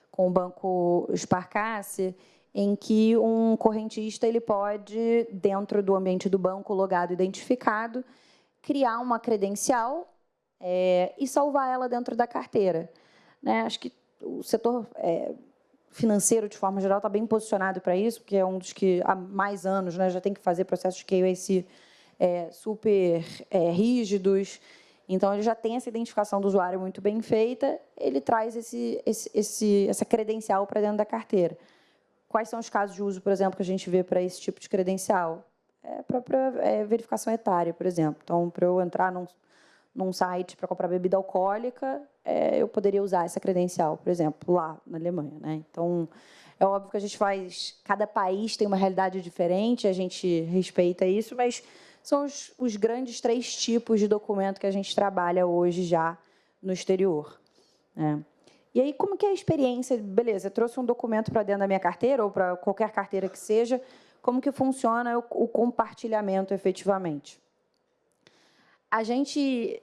com o banco Sparkasse, em que um correntista ele pode, dentro do ambiente do banco, logado, identificado, criar uma credencial e salvar ela dentro da carteira. Né? Acho que o setor financeiro, de forma geral, está bem posicionado para isso, porque é um dos que há mais anos, né, já tem que fazer processos de KYC super rígidos. Então, ele já tem essa identificação do usuário muito bem feita, ele traz essa credencial para dentro da carteira. Quais são os casos de uso, por exemplo, que a gente vê para esse tipo de credencial? A própria verificação etária, por exemplo. Então, para eu entrar num site para comprar bebida alcoólica, eu poderia usar essa credencial, por exemplo, lá na Alemanha. Né? Então, é óbvio que a gente cada país tem uma realidade diferente, a gente respeita isso, mas são os grandes 3 tipos de documento que a gente trabalha hoje já no exterior. Né? E aí, como que é a experiência? Beleza, eu trouxe um documento para dentro da minha carteira, ou para qualquer carteira que seja, como que funciona o compartilhamento efetivamente? A gente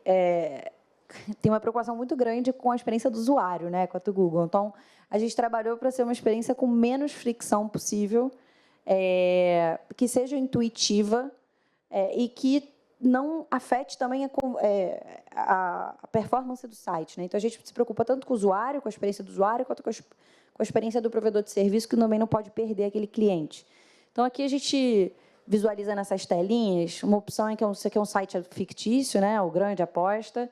tem uma preocupação muito grande com a experiência do usuário, né, com a Google. Então, a gente trabalhou para ser uma experiência com menos fricção possível, que seja intuitiva e que não afete também a performance do site. Né? Então, a gente se preocupa tanto com o usuário, com a experiência do usuário, quanto com a experiência do provedor de serviço, que também não pode perder aquele cliente. Então, aqui a gente visualiza nessas telinhas uma opção em que isso aqui é um site fictício, né? O grande aposta.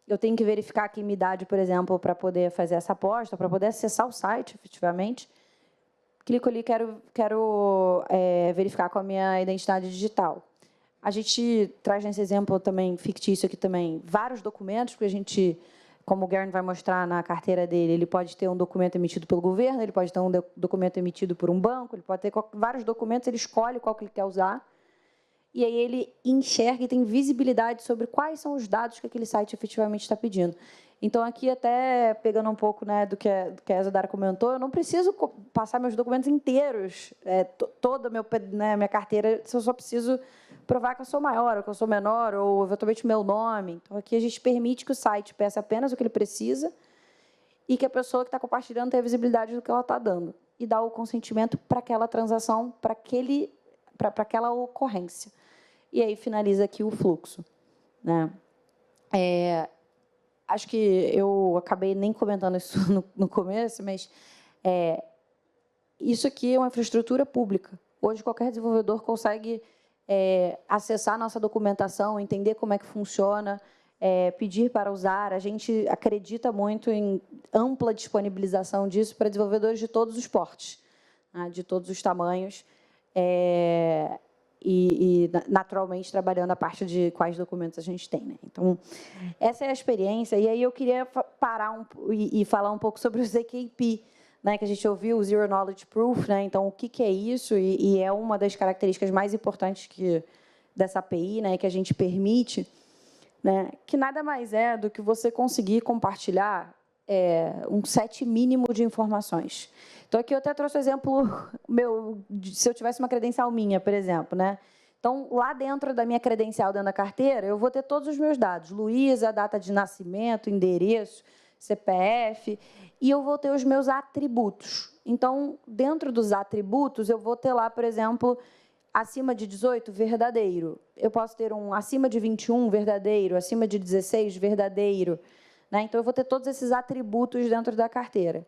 Eu tenho que verificar aqui minha idade, por exemplo, para poder fazer essa aposta, para poder acessar o site, efetivamente. Clico ali, quero verificar com a minha identidade digital. A gente traz nesse exemplo também fictício aqui também vários documentos, porque a gente, como o Garen vai mostrar na carteira dele, ele pode ter um documento emitido pelo governo, ele pode ter um documento emitido por um banco, ele pode ter vários documentos, ele escolhe qual que ele quer usar, e aí ele enxerga e tem visibilidade sobre quais são os dados que aquele site efetivamente está pedindo. Então, aqui, até pegando um pouco, né, do que a Isadora comentou, eu não preciso passar meus documentos inteiros, toda a minha carteira, se eu só preciso provar que eu sou maior, ou que eu sou menor, ou eventualmente o meu nome. Então, aqui a gente permite que o site peça apenas o que ele precisa e que a pessoa que está compartilhando tenha visibilidade do que ela está dando e dá o consentimento para aquela transação, para aquela ocorrência. E aí finaliza aqui o fluxo. Né? Acho que eu acabei nem comentando isso no começo, mas isso aqui é uma infraestrutura pública. Hoje, qualquer desenvolvedor consegue acessar a nossa documentação, entender como é que funciona, pedir para usar. A gente acredita muito em ampla disponibilização disso para desenvolvedores de todos os portes, né, de todos os tamanhos, e, naturalmente, trabalhando a parte de quais documentos a gente tem. Né? Então, essa é a experiência. E aí eu queria parar e falar um pouco sobre o ZKP, né, que a gente ouviu, o Zero Knowledge Proof. Né? Então, o que é isso? E é uma das características mais importantes dessa API, né, que a gente permite, né, que nada mais é do que você conseguir compartilhar um set mínimo de informações. Então, aqui eu até trouxe o exemplo meu, se eu tivesse uma credencial minha, por exemplo. Né? Então, lá dentro da minha credencial, dentro da carteira, eu vou ter todos os meus dados, Luísa, data de nascimento, endereço, CPF, e eu vou ter os meus atributos. Então, dentro dos atributos, eu vou ter lá, por exemplo, acima de 18, verdadeiro. Eu posso ter um acima de 21, verdadeiro, acima de 16, verdadeiro. Né? Então, eu vou ter todos esses atributos dentro da carteira.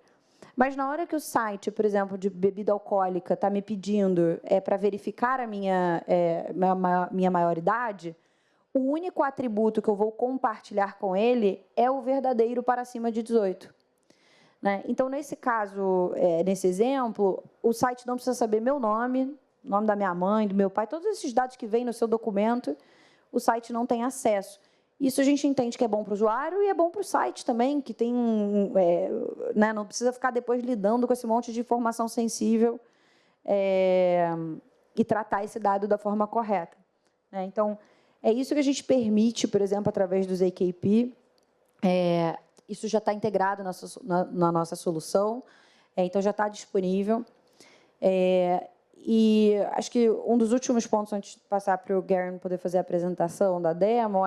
Mas na hora que o site, por exemplo, de bebida alcoólica está me pedindo para verificar a minha maioridade, o único atributo que eu vou compartilhar com ele é o verdadeiro para acima de 18. Né? Então, nesse caso, nesse exemplo, o site não precisa saber meu nome, nome da minha mãe, do meu pai, todos esses dados que vêm no seu documento, o site não tem acesso. Isso a gente entende que é bom para o usuário e é bom para o site também, que tem né, não precisa ficar depois lidando com esse monte de informação sensível e tratar esse dado da forma correta. Né? Então, é isso que a gente permite, por exemplo, através do ZKP. Isso já está integrado na nossa solução, então já está disponível. E acho que um dos últimos pontos, antes de passar para o Garen poder fazer a apresentação da demo,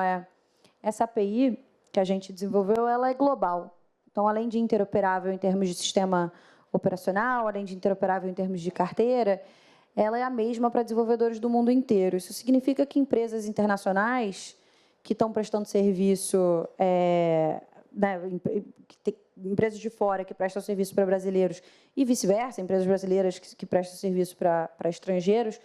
essa API que a gente desenvolveu, ela é global. Então, além de interoperável em termos de sistema operacional, além de interoperável em termos de carteira, ela é a mesma para desenvolvedores do mundo inteiro. Isso significa que empresas internacionais que estão prestando serviço, né, empresas de fora que prestam serviço para brasileiros e vice-versa, empresas brasileiras que prestam serviço para estrangeiros,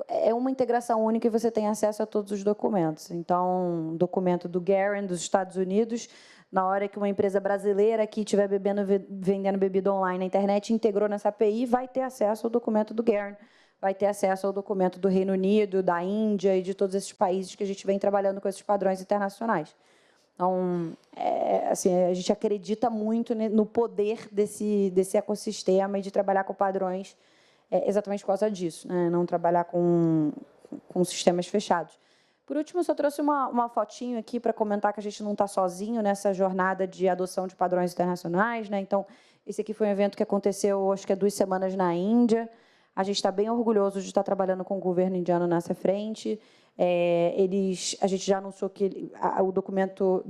é uma integração única e você tem acesso a todos os documentos. Então, documento do Garen, dos Estados Unidos, na hora que uma empresa brasileira que estiver vendendo bebida online na internet, integrou nessa API, vai ter acesso ao documento do Garen, vai ter acesso ao documento do Reino Unido, da Índia e de todos esses países que a gente vem trabalhando com esses padrões internacionais. Então, assim, a gente acredita muito no poder desse ecossistema e de trabalhar com padrões exatamente por causa disso, né? Não trabalhar com sistemas fechados. Por último, eu só trouxe uma fotinho aqui para comentar que a gente não está sozinho nessa jornada de adoção de padrões internacionais. Né? Então, esse aqui foi um evento que aconteceu, acho que há 2 semanas na Índia. A gente está bem orgulhoso de estar trabalhando com o governo indiano nessa frente. A gente já anunciou que o documento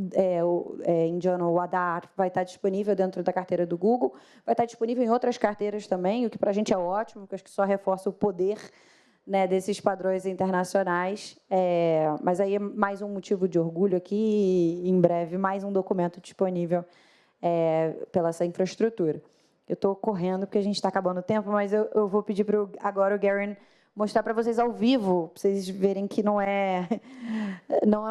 indiano, o Aadhaar, vai estar disponível dentro da carteira do Google, vai estar disponível em outras carteiras também, o que para a gente é ótimo, porque acho que só reforça o poder, né, desses padrões internacionais. Mas aí é mais um motivo de orgulho aqui e, em breve, mais um documento disponível pela essa infraestrutura. Eu estou correndo porque a gente está acabando o tempo, mas eu vou pedir agora o Garen mostrar para vocês ao vivo, para vocês verem que não é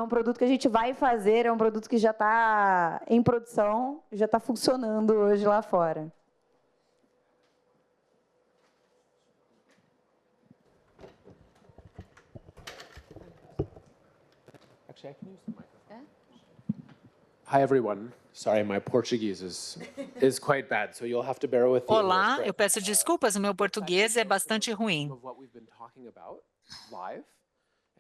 um produto que a gente vai fazer, é um produto que já está em produção, já está funcionando hoje lá fora. Actually, I can use the microphone. Hi, everyone. Sorry, my Portuguese is quite bad, so you'll have to bear with me. Olá, eu peço desculpas, o meu português é bastante ruim. Of what we've been talking about live.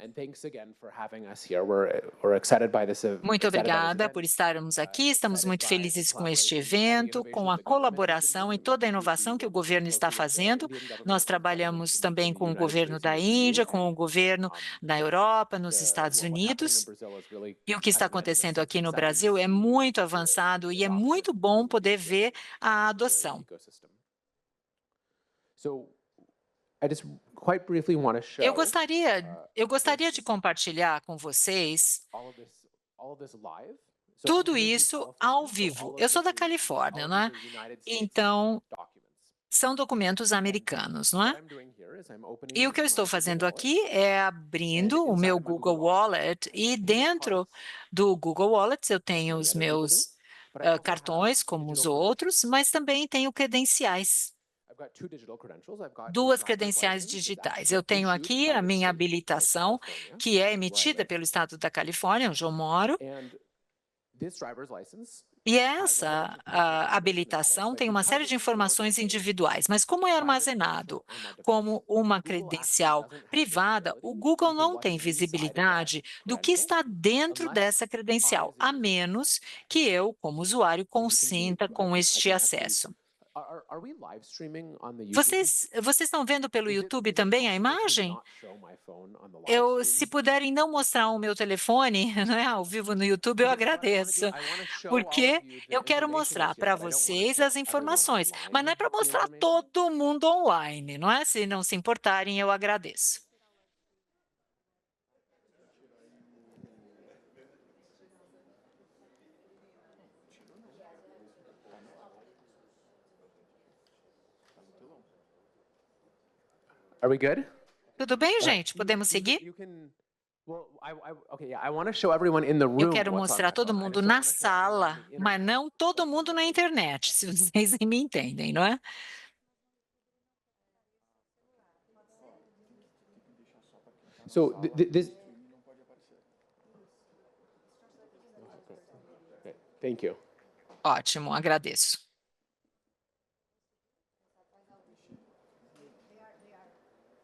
And thanks again for having us here. We're excited by this event. Muito obrigada por estarmos aqui. Estamos muito felizes com este evento, com a colaboração e toda a inovação que o governo está fazendo. Nós trabalhamos também com o governo da Índia, com o governo da Europa, nos Estados Unidos. E o que está acontecendo aqui no Brasil é muito avançado e é muito bom poder ver a adoção. Eu gostaria de compartilhar com vocês tudo isso ao vivo. Eu sou da Califórnia, não é? Então, são documentos americanos, não é? E o que eu estou fazendo aqui é abrindo o meu Google Wallet e dentro do Google Wallet eu tenho os meus cartões, como os outros, mas também tenho credenciais. 2 credenciais digitais. Eu tenho aqui a minha habilitação, que é emitida pelo Estado da Califórnia, onde eu moro. E essa habilitação tem uma série de informações individuais, mas como é armazenado como uma credencial privada, o Google não tem visibilidade do que está dentro dessa credencial, a menos que eu, como usuário, consinta com este acesso. Are we live streaming on the YouTube? Vocês estão vendo pelo Is it- YouTube is it também a possible to imagem? not show my phone on the live Se stream? puderem não mostrar o meu telefone, né, ao vivo no YouTube, eu Because what I wanna do, agradeço, I wanna show all of porque you the eu quero information mostrar that's here, para but I don't wanna vocês show as everyone informações, mas não é online para the mostrar information. todo mundo online, não é? Se não se importarem, eu agradeço. Are we good? Tudo bem, gente? Podemos seguir? You can. Well, okay, yeah. I want to show everyone in the room. Eu quero what's on mostrar my todo phone. I mundo just don't na wanna show everyone sala, on the mas internet. não todo mundo na internet, se vocês me entendem, não é? So this. Okay, thank you. Ótimo, agradeço.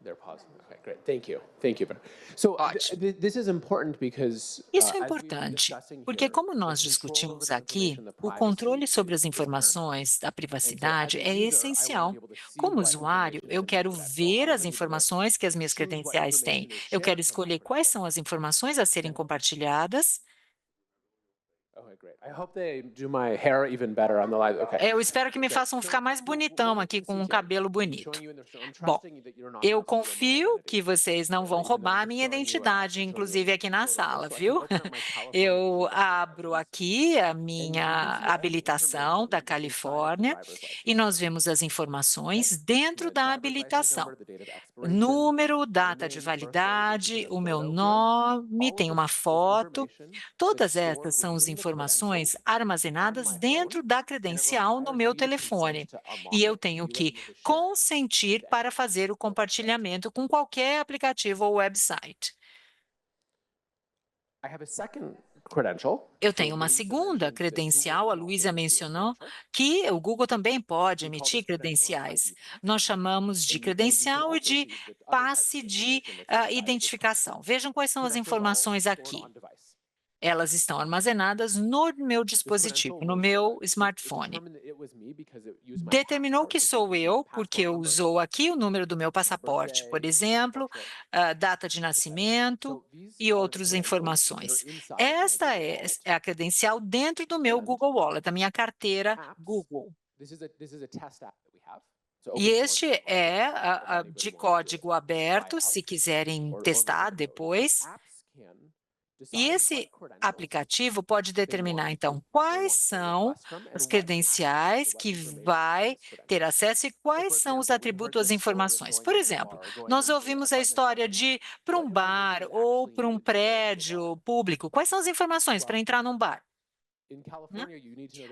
They're pausing. Okay, great. Thank you. Thank you. So Ótimo. this is important because Isso é as we've been importante, discussing porque here, como the nós control discutimos over the aqui, information, the o privacy controle sobre as is paramount. informações da And so, as privacidade a é user, I wanna essencial. be able to see Como what usuário, information is eu quero encrypted. So ver I as wanna be able to informações que as minhas choose what credenciais têm. information is Eu quero shared from escolher that quais credential. são as informações a serem compartilhadas. Okay, great. I hope they do my hair even better on the live. Okay. Eu espero que me façam ficar mais bonitão aqui com um cabelo bonito. Bom, eu confio que vocês não vão roubar a minha identidade, inclusive aqui na sala, viu? Eu abro aqui a minha habilitação da Califórnia e nós vemos as informações dentro da habilitação. Número, data de validade, o meu nome, tem uma foto. Todas essas são as informações armazenadas dentro da credencial no meu telefone. E eu tenho que consentir para fazer o compartilhamento com qualquer aplicativo ou website. Eu tenho uma segunda credencial, a Luísa mencionou, que o Google também pode emitir credenciais. Nós chamamos de credencial e de passe de identificação. Vejam quais são as informações aqui. Elas estão armazenadas no meu dispositivo, no meu smartphone. Determinou que sou eu, porque usou aqui o número do meu passaporte, por exemplo, data de nascimento e outras informações. Esta é a credencial dentro do meu Google Wallet, da minha carteira Google. E este é de código aberto, se quiserem testar depois. E esse aplicativo pode determinar, então, quais são as credenciais que vai ter acesso e quais são os atributos, as informações. Por exemplo, nós ouvimos a história de ir para um bar ou para um prédio público. Quais são as informações para entrar num bar?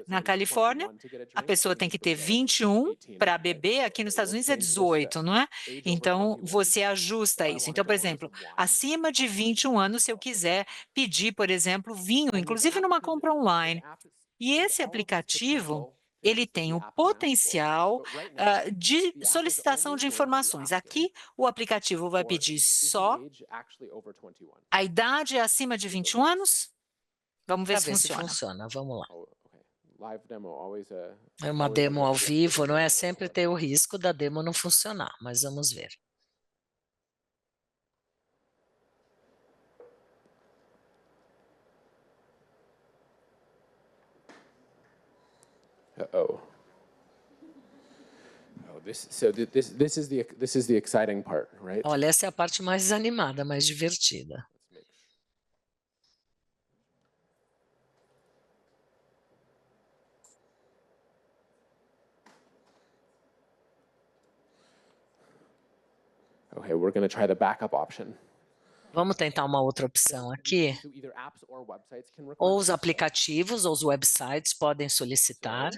Na Califórnia, a pessoa tem que ter 21 para beber, aqui nos Estados Unidos é 18, não é? Então, você ajusta isso. Então, por exemplo, acima de 21 anos, se eu quiser pedir, por exemplo, vinho, inclusive numa compra online. E esse aplicativo, ele tem o potencial de solicitação de informações. Aqui, o aplicativo vai pedir só a idade acima de 21 anos. Vamos ver se funciona. Vamos lá. É uma demo ao vivo, não é? Sempre tem o risco da demo não funcionar, mas vamos ver. Uh-oh. This is the exciting part, right? Olha, essa é a parte mais animada, mais divertida. Okay, we're going to try the backup option. Vamos tentar uma outra opção aqui. Ou os aplicativos ou os websites podem solicitar.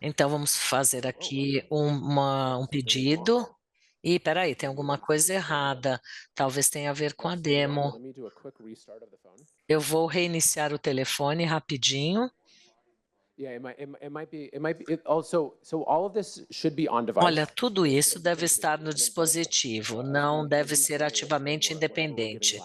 Então, vamos fazer aqui um pedido. E, espera aí, tem alguma coisa errada. Talvez tenha a ver com a demo. Eu vou reiniciar o telefone rapidinho. Olha, tudo isso deve estar no dispositivo, não deve ser ativamente independente.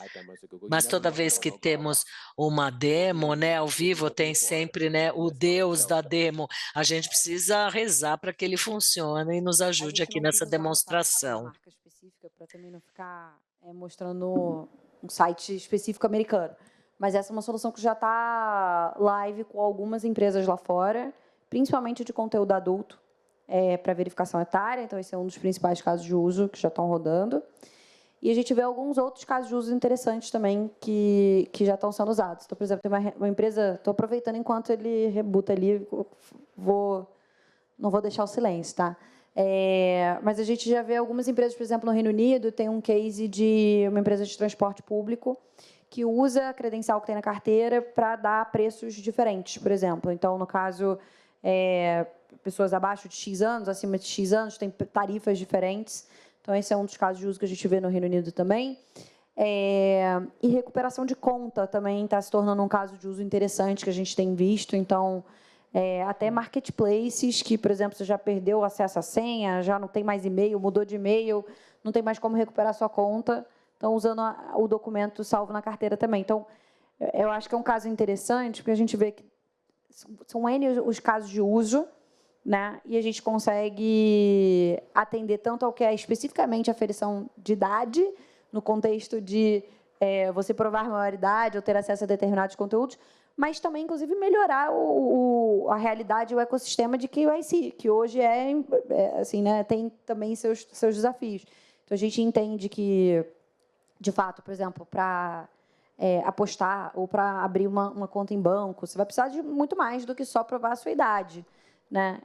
Mas toda vez que temos uma demo, né, ao vivo, tem sempre, né, o Deus da demo. A gente precisa rezar para que ele funcione e nos ajude aqui nessa demonstração. Marca específica para também não ficar mostrando um site específico americano. Mas essa é uma solução que já está live com algumas empresas lá fora, principalmente de conteúdo adulto, para verificação etária. Então, esse é um dos principais casos de uso que já estão rodando. E a gente vê alguns outros casos de uso interessantes também que já estão sendo usados. Então, por exemplo, tem uma empresa, estou aproveitando enquanto ele rebuta ali, não vou deixar o silêncio, tá? Mas a gente já vê algumas empresas, por exemplo, no Reino Unido, tem um case de uma empresa de transporte público que usa a credencial que tem na carteira para dar preços diferentes, por exemplo. Então, no caso, pessoas abaixo de X anos, acima de X anos, tem tarifas diferentes. Então, esse é um dos casos de uso que a gente vê no Reino Unido também. E recuperação de conta também está se tornando um caso de uso interessante que a gente tem visto. Então, até marketplaces que, por exemplo, você já perdeu o acesso à senha, já não tem mais e-mail, mudou de e-mail, não tem mais como recuperar sua conta, estão usando o documento salvo na carteira também. Então, eu acho que é um caso interessante, porque a gente vê que são N os casos de uso, né? E a gente consegue atender tanto ao que é especificamente aferição de idade, no contexto de você provar maioridade ou ter acesso a determinados conteúdos, mas também, inclusive, melhorar a realidade, o ecossistema de KYC, que hoje assim, né, tem também seus desafios. Então, a gente entende que, de fato, por exemplo, para apostar ou para abrir uma conta em banco, você vai precisar de muito mais do que só provar a sua idade, né?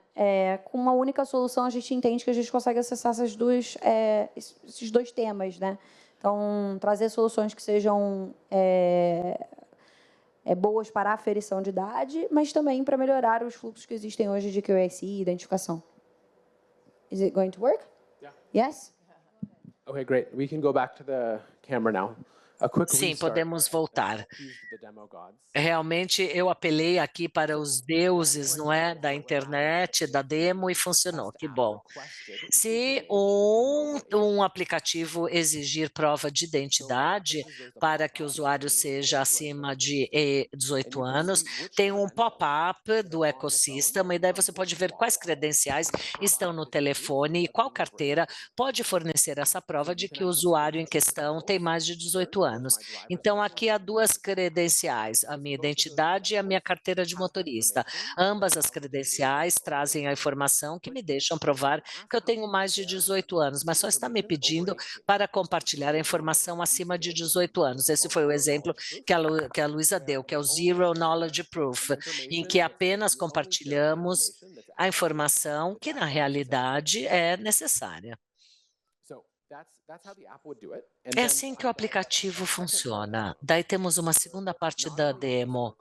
Com uma única solução, a gente entende que a gente consegue acessar esses dois temas, né? Então, trazer soluções que sejam boas para a aferição de idade, mas também para melhorar os fluxos que existem hoje de KYC e identificação. Is it going to work? Yeah. Yes? Okay, great. We can go back to the camera now. Sim, podemos voltar. Realmente, eu apelei aqui para os deuses, não é, da internet, da demo, e funcionou. Que bom. Se um aplicativo exigir prova de identidade para que o usuário seja acima de 18 anos, tem um pop-up do ecossistema, e daí você pode ver quais credenciais estão no telefone e qual carteira pode fornecer essa prova de que o usuário em questão tem mais de 18 anos. Então, aqui há duas credenciais, a minha identidade e a minha carteira de motorista. Ambas as credenciais trazem a informação que me deixam provar que eu tenho mais de 18 anos, mas só está me pedindo para compartilhar a informação acima de 18 anos. Esse foi o exemplo que a Luísa deu, que é o Zero Knowledge Proof, em que apenas compartilhamos a informação que, na realidade, é necessária. É assim que o aplicativo funciona. Daí temos uma segunda parte da demo,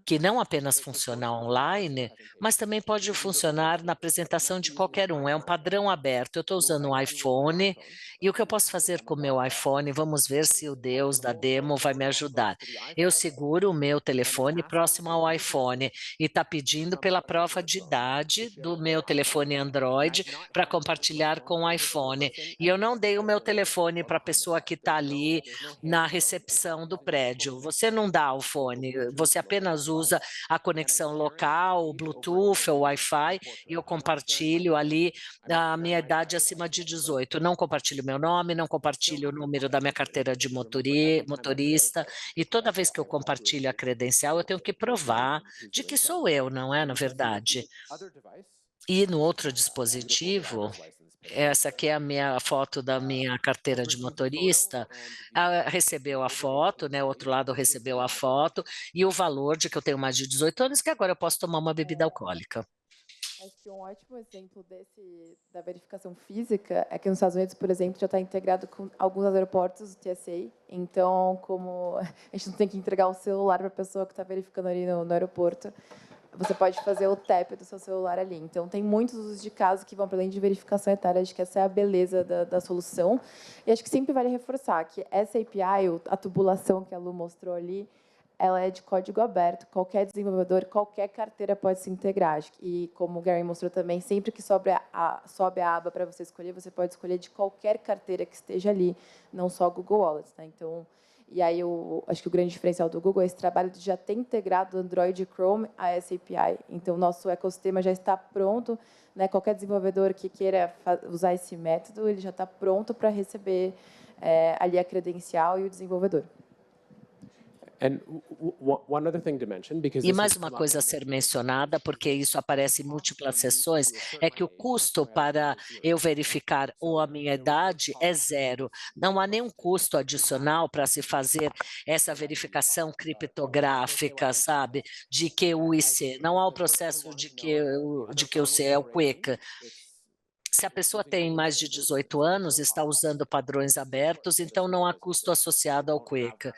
que não apenas funciona online, mas também pode funcionar na apresentação de qualquer um. É um padrão aberto. Eu estou usando um iPhone, e o que eu posso fazer com o meu iPhone, vamos ver se o Deus da demo vai me ajudar. Eu seguro o meu telefone próximo ao iPhone e está pedindo pela prova de idade do meu telefone Android para compartilhar com o iPhone. E eu não dei o meu telefone para a pessoa que está ali na recepção do prédio. Você não dá o fone, você apenas usa a conexão local, o Bluetooth ou Wi-Fi, e eu compartilho ali a minha idade acima de 18. Não compartilho meu nome, não compartilho o número da minha carteira de motorista, e toda vez que eu compartilho a credencial, eu tenho que provar de que sou eu, não é, na verdade? E no outro dispositivo, essa aqui é a minha foto da minha carteira de motorista, recebeu a foto, né, o outro lado recebeu a foto, e o valor de que eu tenho mais de 18 anos, que agora eu posso tomar uma bebida alcoólica. Acho que um ótimo exemplo da verificação física é que nos Estados Unidos, por exemplo, já está integrado com alguns aeroportos do TSA. Então, como a gente não tem que entregar o celular para a pessoa que está verificando ali no aeroporto, você pode fazer o tap do seu celular ali. Então, tem muitos usos de casos que vão para além de verificação etária. Acho que essa é a beleza da solução. E acho que sempre vale reforçar que essa API, a tubulação que a Lu mostrou ali, ela é de código aberto, qualquer desenvolvedor, qualquer carteira pode se integrar. E como o Gary mostrou também, sempre que sobe a aba para você escolher, você pode escolher de qualquer carteira que esteja ali, não só Google Wallets. Tá? Então, e aí acho que o grande diferencial do Google é esse trabalho de já ter integrado o Android e Chrome a essa API. Então, nosso ecossistema já está pronto, né? Qualquer desenvolvedor que queira usar esse método, ele já está pronto para receber ali a credencial e o desenvolvedor. E mais uma coisa a ser mencionada, porque isso aparece em múltiplas sessões, é que o custo para eu verificar a minha idade é zero. Não há nenhum custo adicional para se fazer essa verificação criptográfica, sabe, de QUIC. Não há o processo de QUIC, é o QUIC. Se a pessoa tem mais de 18 anos, está usando padrões abertos, então não há custo associado ao QUIC.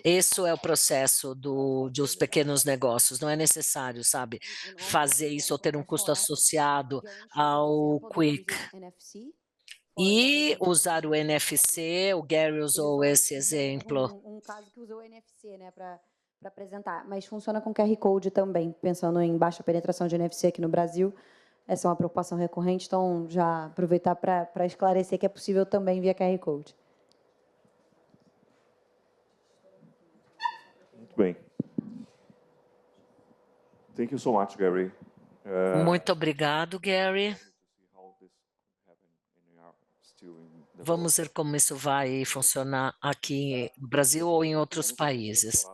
Esse é o processo dos pequenos negócios. Não é necessário, sabe, fazer isso ou ter um custo associado ao QUIC. E usar o NFC, o Gary usou esse exemplo. Um caso que usou o NFC, né, para apresentar, mas funciona com QR Code também, pensando em baixa penetração de NFC aqui no Brasil. Essa é uma preocupação recorrente, então já aproveitar para esclarecer que é possível também via QR Code. Muito bem. Thank you so much, Gary. Muito obrigado, Gary. Vamos ver como isso vai funcionar aqui no Brasil ou em outros países.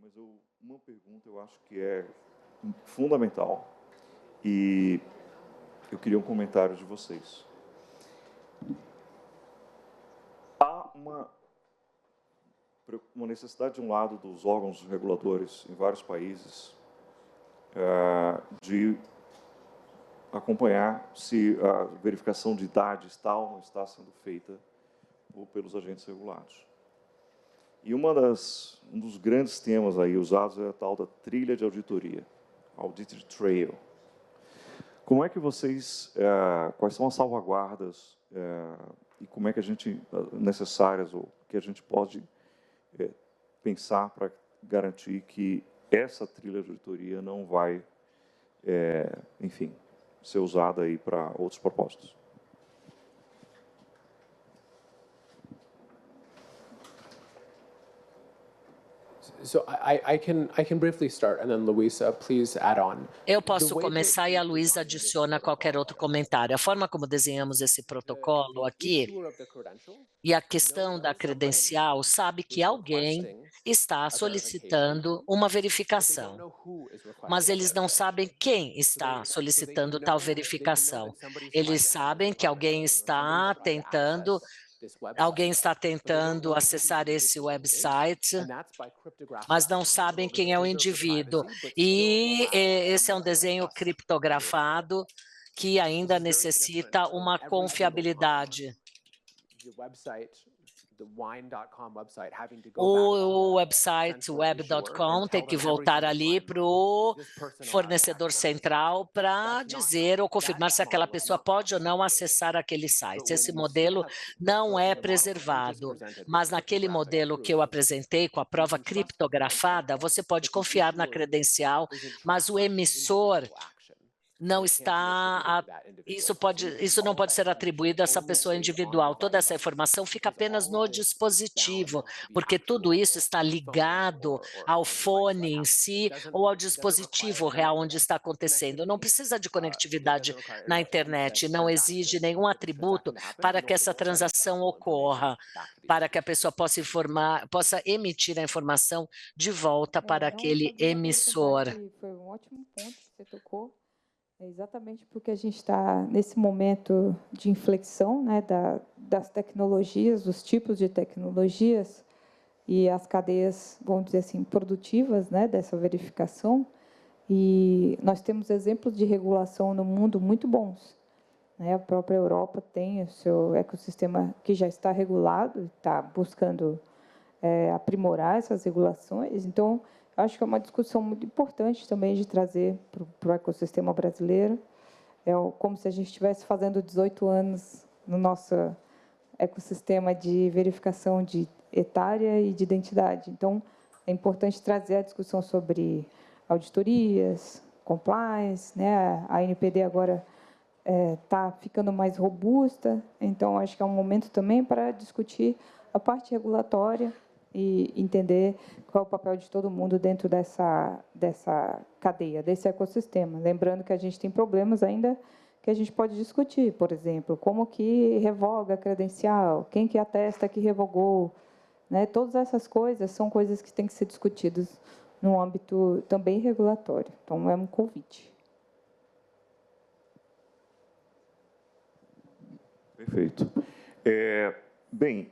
Mas uma pergunta eu acho que é fundamental. E eu queria um comentário de vocês. Há uma necessidade, de um lado, dos órgãos reguladores em vários países de acompanhar se a verificação de idade está ou não está sendo feita pelos agentes regulados. E um dos grandes temas aí usados é a tal da trilha de auditoria, Audit Trail. Como é que vocês, quais são as salvaguardas e como é que necessárias ou que a gente pode pensar para garantir que essa trilha de auditoria não vai, enfim, ser usada aí para outros propósitos? So I can briefly start, and then Luisa, please add on. Eu posso começar e a Luisa adiciona qualquer outro comentário. A forma como desenhamos esse protocolo aqui e a questão da credencial sabe que alguém está solicitando uma verificação, mas eles não sabem quem está solicitando tal verificação. Eles sabem que alguém está tentando acessar esse website, mas não sabem quem é o indivíduo. E esse é um desenho criptografado que ainda necessita uma confiabilidade. O website web.com tem que voltar ali para o fornecedor central para dizer ou confirmar se aquela pessoa pode ou não acessar aquele site. Esse modelo não é preservado, mas naquele modelo que eu apresentei com a prova criptografada, você pode confiar na credencial, mas o emissor não está, isso não pode ser atribuído a essa pessoa individual. Toda essa informação fica apenas no dispositivo, porque tudo isso está ligado ao fone em si ou ao dispositivo real onde está acontecendo. Não precisa de conectividade na internet, não exige nenhum atributo para que essa transação ocorra, para que a pessoa possa emitir a informação de volta para aquele emissor. Foi um ótimo ponto que você tocou. É exatamente porque a gente está nesse momento de inflexão, né, das tecnologias, dos tipos de tecnologias e as cadeias, vamos dizer assim, produtivas, né, dessa verificação. E nós temos exemplos de regulação no mundo muito bons, né? A própria Europa tem o seu ecossistema que já está regulado, está buscando aprimorar essas regulações. Então, acho que é uma discussão muito importante também de trazer para o ecossistema brasileiro. É como se a gente estivesse fazendo 18 anos no nosso ecossistema de verificação de etária e de identidade. Então, é importante trazer a discussão sobre auditorias, compliance, né? A NPD agora está ficando mais robusta, então acho que é um momento também para discutir a parte regulatória e entender qual é o papel de todo mundo dentro dessa cadeia, desse ecossistema. Lembrando que a gente tem problemas ainda que a gente pode discutir, por exemplo, como que revoga a credencial, quem que atesta que revogou, né? Todas essas coisas são coisas que têm que ser discutidas no âmbito também regulatório. Então, é um convite. Perfeito. Bem,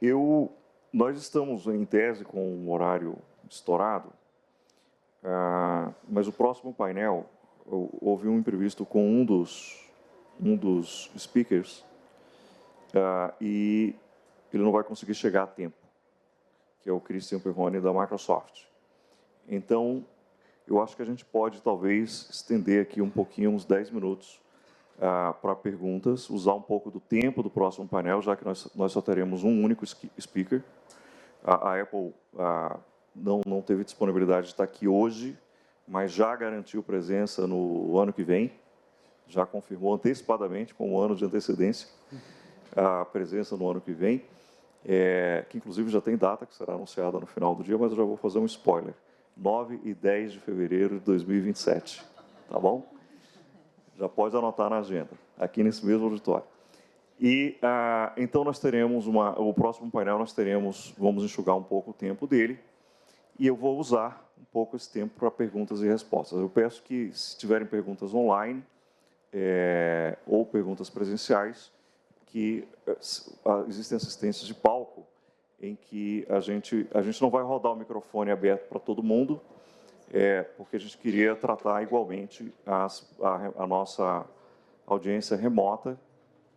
nós estamos em tese com um horário estourado, mas o próximo painel, houve um imprevisto com um dos speakers e ele não vai conseguir chegar a tempo, que é o Christian Perrone da Microsoft. Então, eu acho que a gente pode, talvez, estender aqui um pouquinho, uns 10 minutos, para perguntas, usar um pouco do tempo do próximo painel, já que nós só teremos um único speaker. A Apple não teve disponibilidade de estar aqui hoje, mas já garantiu presença no ano que vem, já confirmou antecipadamente, com um ano de antecedência, a presença no ano que vem, que inclusive já tem data, que será anunciada no final do dia, mas eu já vou fazer um spoiler. 9 e 10 de fevereiro de 2027, tá bom? Já pode anotar na agenda, aqui nesse mesmo auditório. E, então, nós teremos o próximo painel, vamos enxugar um pouco o tempo dele, e eu vou usar um pouco esse tempo para perguntas e respostas. Eu peço que, se tiverem perguntas online ou perguntas presenciais, que existem assistências de palco, em que a gente não vai rodar o microfone aberto para todo mundo, porque a gente queria tratar igualmente a nossa audiência remota,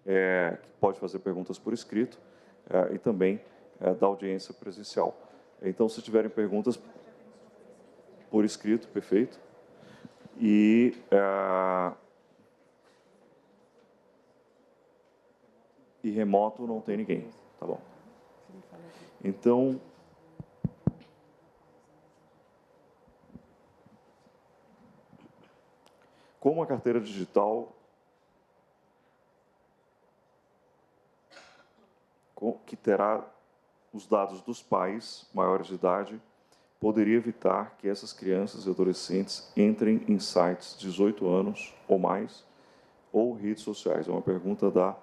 que pode fazer perguntas por escrito, e também da audiência presencial. Então, se tiverem perguntas por escrito, perfeito. E remoto não tem ninguém, tá bom? Então, como a carteira digital que terá os dados dos pais maiores de idade poderia evitar que essas crianças e adolescentes entrem em sites de 18 anos ou mais ou redes sociais? É uma pergunta da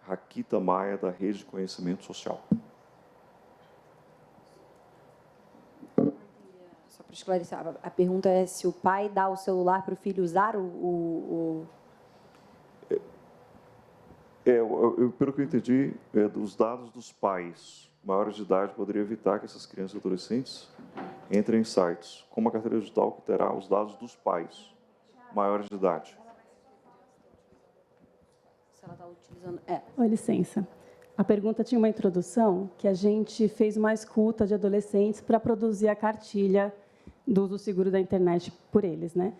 Raquita Maia, da Rede de Conhecimento Social. Só para esclarecer, a pergunta é se o pai dá o celular para o filho usar Pelo que eu entendi, dos dados dos pais maiores de idade poderia evitar que essas crianças e adolescentes entrem em sites, como a carteira digital que terá os dados dos pais maiores de idade. Se ela está utilizando... Oi, licença. A pergunta tinha uma introdução que a gente fez uma escuta de adolescentes para produzir a cartilha do uso seguro da internet por eles, né?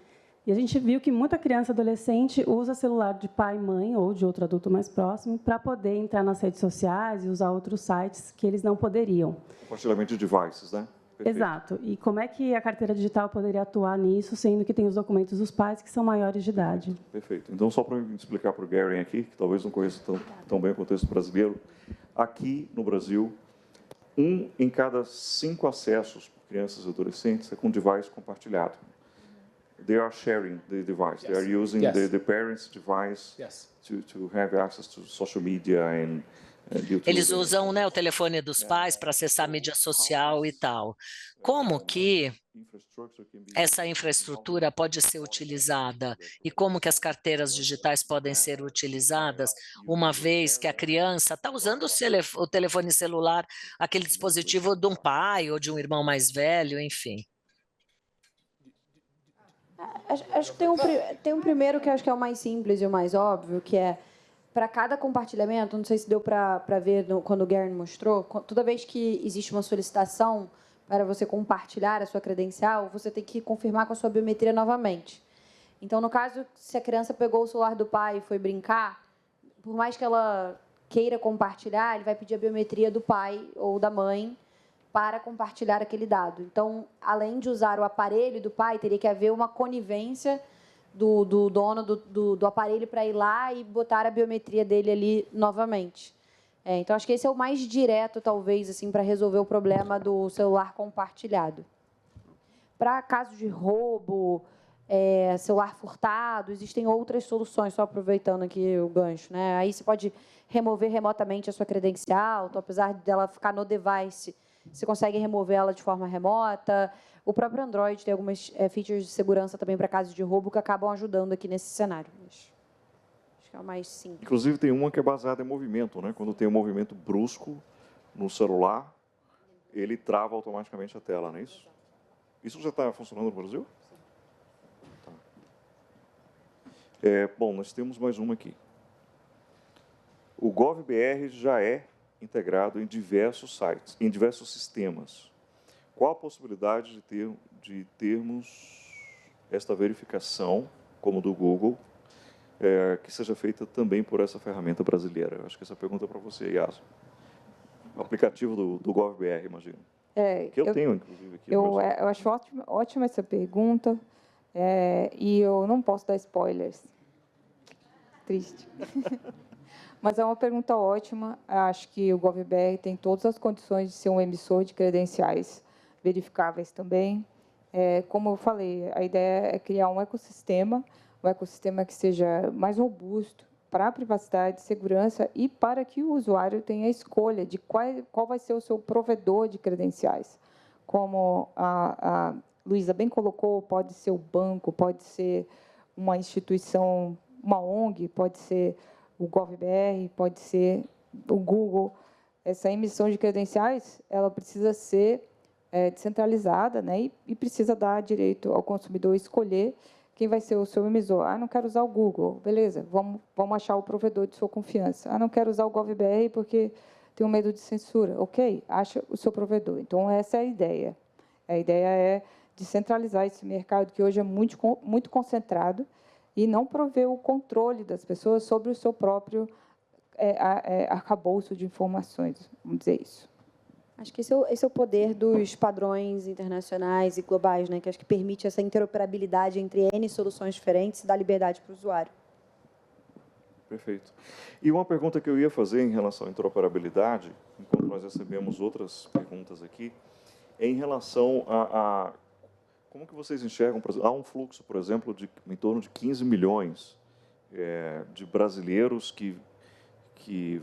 E a gente viu que muita criança e adolescente usa celular de pai, mãe ou de outro adulto mais próximo para poder entrar nas redes sociais e usar outros sites que eles não poderiam. Compartilhamento de devices, né? Perfeito. Exato. E como é que a carteira digital poderia atuar nisso, sendo que tem os documentos dos pais que são maiores de idade? Perfeito. Então, só para explicar para o Gary aqui, que talvez não conheça tão bem o contexto brasileiro, aqui no Brasil, 1 em cada 5 acessos por crianças e adolescentes é com device compartilhado. They are sharing the device. Yes. They are using the parents' device to have access to social media and YouTube. Eles usam, né, o telefone dos pais para acessar a mídia social e tal. Como que essa infraestrutura pode ser utilizada e como que as carteiras digitais podem ser utilizadas, uma vez que a criança está usando o telefone celular, aquele dispositivo de um pai ou de um irmão mais velho, enfim. Acho que tem um primeiro que acho que é o mais simples e o mais óbvio, que é para cada compartilhamento, não sei se deu para ver quando o Gary mostrou, toda vez que existe uma solicitação para você compartilhar a sua credencial, você tem que confirmar com a sua biometria novamente. Então, no caso, se a criança pegou o celular do pai e foi brincar, por mais que ela queira compartilhar, ele vai pedir a biometria do pai ou da mãe para compartilhar aquele dado. Então, além de usar o aparelho do pai, teria que haver uma conivência do dono do aparelho para ir lá e botar a biometria dele ali novamente. Então, acho que esse é o mais direto, talvez, assim, para resolver o problema do celular compartilhado. Para casos de roubo, celular furtado, existem outras soluções, só aproveitando aqui o gancho, né? Aí você pode remover remotamente a sua credencial, então, apesar dela ficar no device, você consegue remover ela de forma remota. O próprio Android tem algumas features de segurança também para casos de roubo que acabam ajudando aqui nesse cenário. Acho que é o mais simples. Inclusive, tem uma que é baseada em movimento, né? Quando tem um movimento brusco no celular, ele trava automaticamente a tela, não é isso? Isso já está funcionando no Brasil? Tá. Bom, nós temos mais uma aqui. O GovBR já é integrado em diversos sites, em diversos sistemas. Qual a possibilidade de termos esta verificação, como do Google, que seja feita também por essa ferramenta brasileira? Eu acho que essa pergunta é para você, Yasu. O aplicativo do GovBR, imagino. Que eu tenho, inclusive, aqui. Eu acho ótima essa pergunta, e eu não posso dar spoilers. Triste. Mas é uma pergunta ótima. Acho que o GovBR tem todas as condições de ser um emissor de credenciais verificáveis também. Como eu falei, a ideia é criar um ecossistema que seja mais robusto para a privacidade, segurança e para que o usuário tenha a escolha de qual vai ser o seu provedor de credenciais. Como a Luísa bem colocou, pode ser o banco, pode ser uma instituição, uma ONG, pode ser o GovBR, pode ser o Google. Essa emissão de credenciais, ela precisa ser descentralizada, né? E precisa dar direito ao consumidor escolher quem vai ser o seu emissor. Não quero usar o Google. Beleza, vamos achar o provedor de sua confiança. Não quero usar o GovBR porque tenho medo de censura. Ok, acha o seu provedor. Então, essa é a ideia. A ideia é descentralizar esse mercado que hoje é muito concentrado e não prover o controle das pessoas sobre o seu próprio arcabouço de informações, vamos dizer isso. Acho que esse é o poder dos padrões internacionais e globais, né? Que acho que permite essa interoperabilidade entre N soluções diferentes e dá liberdade para o usuário. Perfeito. E uma pergunta que eu ia fazer em relação à interoperabilidade, enquanto nós recebemos outras perguntas aqui, é em relação a como que vocês enxergam, há um fluxo, por exemplo, de em torno de 15 milhões de brasileiros que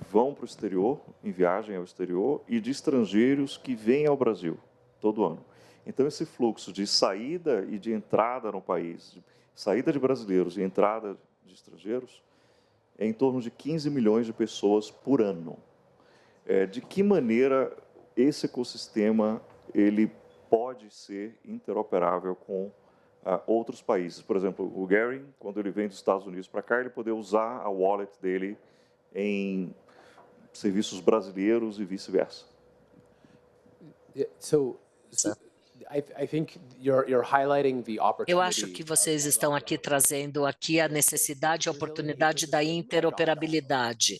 vão para o exterior, em viagem ao exterior, e de estrangeiros que vêm ao Brasil todo ano. Então, esse fluxo de saída e de entrada no país, de saída de brasileiros e entrada de estrangeiros, é em torno de 15 milhões de pessoas por ano. De que maneira esse ecossistema ele pode ser interoperável com outros países? Por exemplo, o Gary, quando ele vem dos Estados Unidos para cá, ele poder usar a wallet dele em serviços brasileiros e vice-versa. I think you're highlighting the opportunity. Eu acho que vocês estão aqui trazendo aqui a necessidade e a oportunidade da interoperabilidade.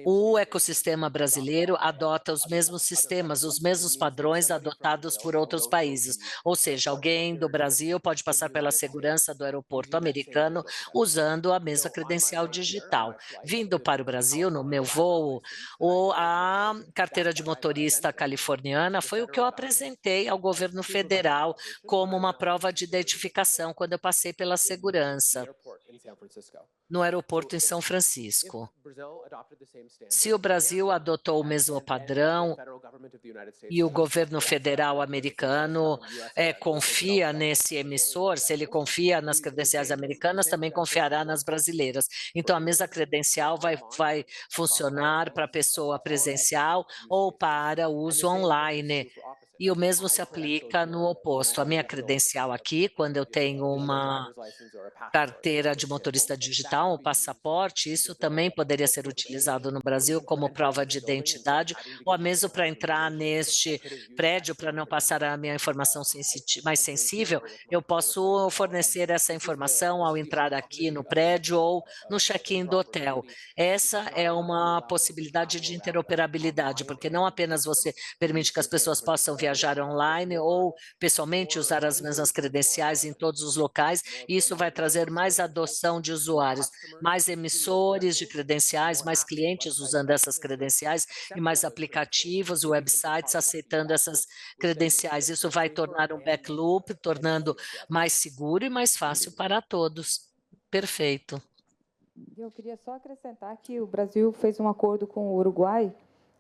O ecossistema brasileiro adota os mesmos sistemas, os mesmos padrões adotados por outros países. Ou seja, alguém do Brasil pode passar pela segurança do aeroporto americano usando a mesma credencial digital. Vindo para o Brasil, no meu voo, a carteira de motorista californiana foi o que eu apresentei ao governo federal como uma prova de identificação quando eu passei pela segurança no aeroporto em São Francisco. Se o Brasil adotou o mesmo padrão e o governo federal americano confia nesse emissor, se ele confia nas credenciais americanas, também confiará nas brasileiras. Então, a mesma credencial vai funcionar para a pessoa presencial ou para uso online. E o mesmo se aplica no oposto. A minha credencial aqui, quando eu tenho uma carteira de motorista digital, um passaporte, isso também poderia ser utilizado no Brasil como prova de identidade, ou mesmo para entrar neste prédio, para não passar a minha informação mais sensível, eu posso fornecer essa informação ao entrar aqui no prédio ou no check-in do hotel. Essa é uma possibilidade de interoperabilidade, porque não apenas você permite que as pessoas possam viajar online ou pessoalmente usar as mesmas credenciais em todos os locais, e isso vai trazer mais adoção de usuários, mais emissores de credenciais, mais clientes usando essas credenciais e mais aplicativos, websites aceitando essas credenciais. Isso vai tornar um backloop, tornando mais seguro e mais fácil para todos. Perfeito. Eu queria só acrescentar que o Brasil fez um acordo com o Uruguai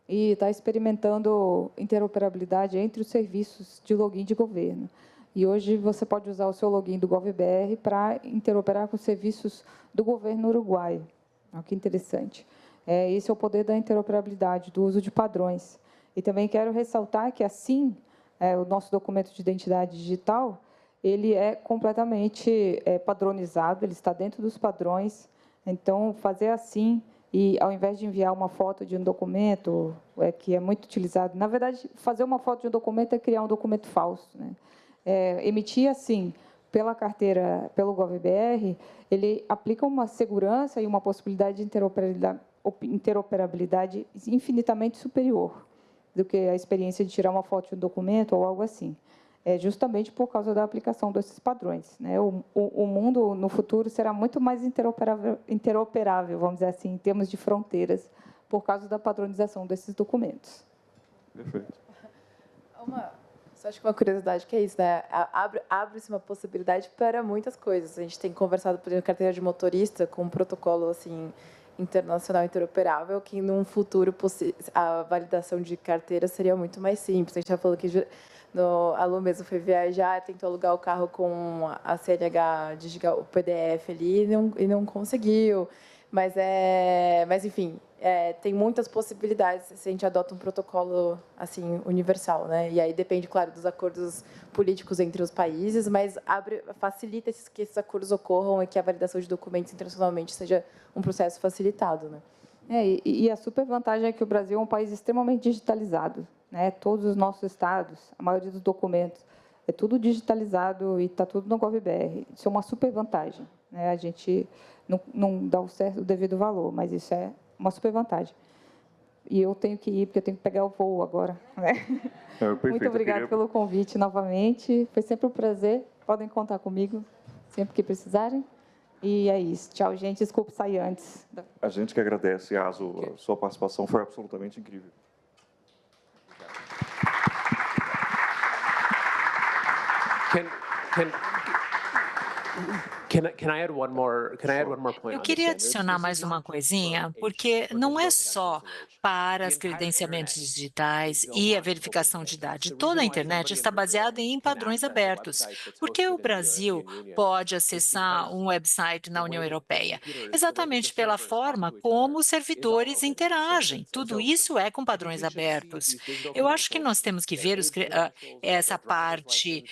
e está experimentando interoperabilidade entre os serviços de login de governo. E hoje você pode usar o seu login do GovBR para interoperar com os serviços do governo uruguaio. Olha que interessante. Esse é o poder da interoperabilidade, do uso de padrões. E também quero ressaltar que, assim, o nosso documento de identidade digital, ele é completamente padronizado, ele está dentro dos padrões. Então, fazer assim, e ao invés de enviar uma foto de um documento, que é muito utilizado, na verdade, fazer uma foto de um documento é criar um documento falso, né? Emitir assim, pela carteira, pelo GovBR, ele aplica uma segurança e uma possibilidade de interoperabilidade infinitamente superior do que a experiência de tirar uma foto de um documento ou algo assim. Justamente por causa da aplicação desses padrões, né? O mundo, no futuro, será muito mais interoperável, vamos dizer assim, em termos de fronteiras, por causa da padronização desses documentos. Perfeito. Só acho que uma curiosidade que é isso, né? Abre-se uma possibilidade para muitas coisas. A gente tem conversado, por exemplo, carteira de motorista com um protocolo assim internacional interoperável, que num futuro a validação de carteira seria muito mais simples. A gente já falou que a Lu mesmo foi viajar, tentou alugar o carro com a CNH, digital, o PDF ali e não conseguiu. Mas enfim, tem muitas possibilidades se a gente adota um protocolo assim universal, né? E aí depende, claro, dos acordos políticos entre os países, mas facilita que esses acordos ocorram e que a validação de documentos internacionalmente seja um processo facilitado, né? E a super vantagem é que o Brasil é um país extremamente digitalizado, né? Todos os nossos estados, a maioria dos documentos, é tudo digitalizado e está tudo no GovBR. Isso é uma super vantagem, né? A gente não dá o devido valor, mas isso é uma super vantagem. E eu tenho que ir, porque eu tenho que pegar o voo agora, né? Perfeito. Muito obrigada pelo convite novamente. Foi sempre um prazer. Podem contar comigo sempre que precisarem. E é isso. Tchau, gente. Desculpe sair antes. A gente que agradece, Aso, a sua participação foi absolutamente incrível. Can I add one more point? Eu queria adicionar mais uma coisinha, porque não é só para as credenciamentos digitais e a verificação de idade. Toda a internet está baseada em padrões abertos. Porque o Brasil pode acessar um website na União Europeia? Exatamente pela forma como os servidores interagem. Tudo isso é com padrões abertos. Eu acho que nós temos que ver essa parte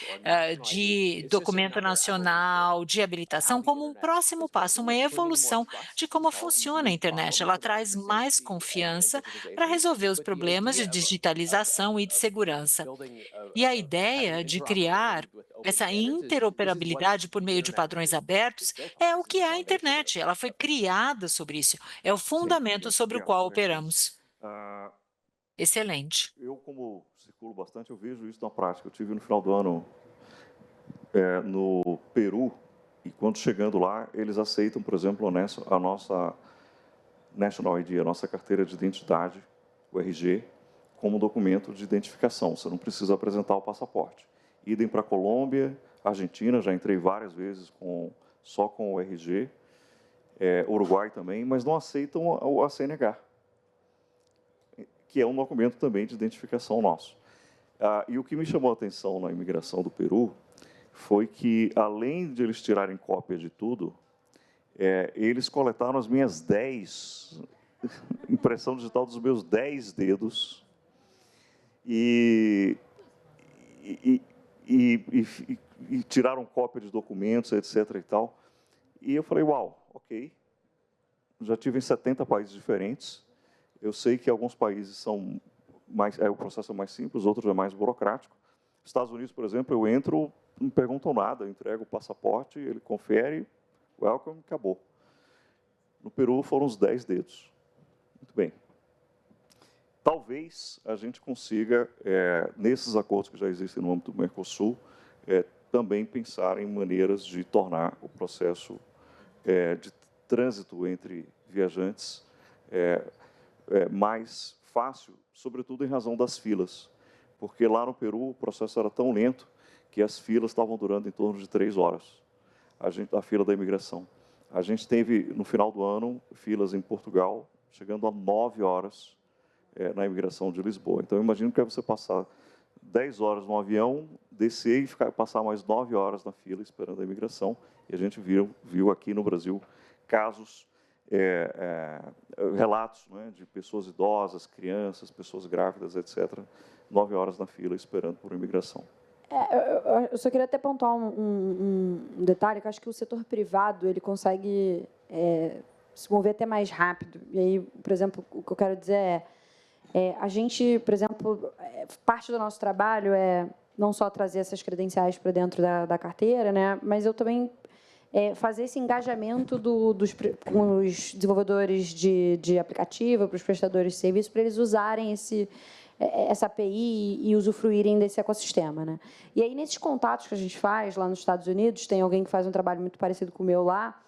de documento nacional, de habilitação, como um próximo passo, uma evolução de como funciona a internet. Ela traz mais confiança para resolver os problemas de digitalização e de segurança. E a ideia de criar essa interoperabilidade por meio de padrões abertos é o que é a internet. Ela foi criada sobre isso. É o fundamento sobre o qual operamos. Excelente. Eu, como circulo bastante, eu vejo isso na prática. Eu tive no final do ano no Peru, e quando chegando lá, eles aceitam, por exemplo, a nossa National ID, a nossa carteira de identidade, o RG, como documento de identificação. Você não precisa apresentar o passaporte. Idem para a Colômbia, Argentina, já entrei várias vezes só com o RG, Uruguai também, mas não aceitam a CNH, que é um documento também de identificação nosso. E o que me chamou a atenção na imigração do Peru foi que, além de eles tirarem cópia de tudo, eles coletaram as minhas 10, impressão digital dos meus 10 dedos, e e tiraram cópia de documentos, etc. e tal. E eu falei, uau, ok, já tive em 70 países diferentes. Eu sei que alguns países são o processo é mais simples, outros é mais burocrático. Estados Unidos, por exemplo, eu entro, não me perguntam nada, eu entrego o passaporte, ele confere, welcome, acabou. No Peru foram os 10 dedos. Muito bem. Talvez a gente consiga, nesses acordos que já existem no âmbito do Mercosul, também pensar em maneiras de tornar o processo de trânsito entre viajantes mais fácil, sobretudo em razão das filas, porque lá no Peru o processo era tão lento que as filas estavam durando em torno de 3 horas, a fila da imigração. A gente teve, no final do ano, filas em Portugal, chegando a 9 horas na imigração de Lisboa. Então, eu imagino que é você passar 10 horas no avião, descer e passar mais 9 horas na fila esperando a imigração. E a gente viu aqui no Brasil casos, relatos, né, de pessoas idosas, crianças, pessoas grávidas, etc., 9 horas na fila esperando por imigração. Eu só queria até pontuar um detalhe, que eu acho que o setor privado ele consegue se mover até mais rápido. E aí, por exemplo, o que eu quero dizer a gente, por exemplo, parte do nosso trabalho é não só trazer essas credenciais para dentro da carteira, né, mas eu também fazer esse engajamento com os desenvolvedores de aplicativo, para os prestadores de serviço, para eles usarem essa API e usufruírem desse ecossistema, né? E aí, nesses contatos que a gente faz lá nos Estados Unidos, tem alguém que faz um trabalho muito parecido com o meu lá,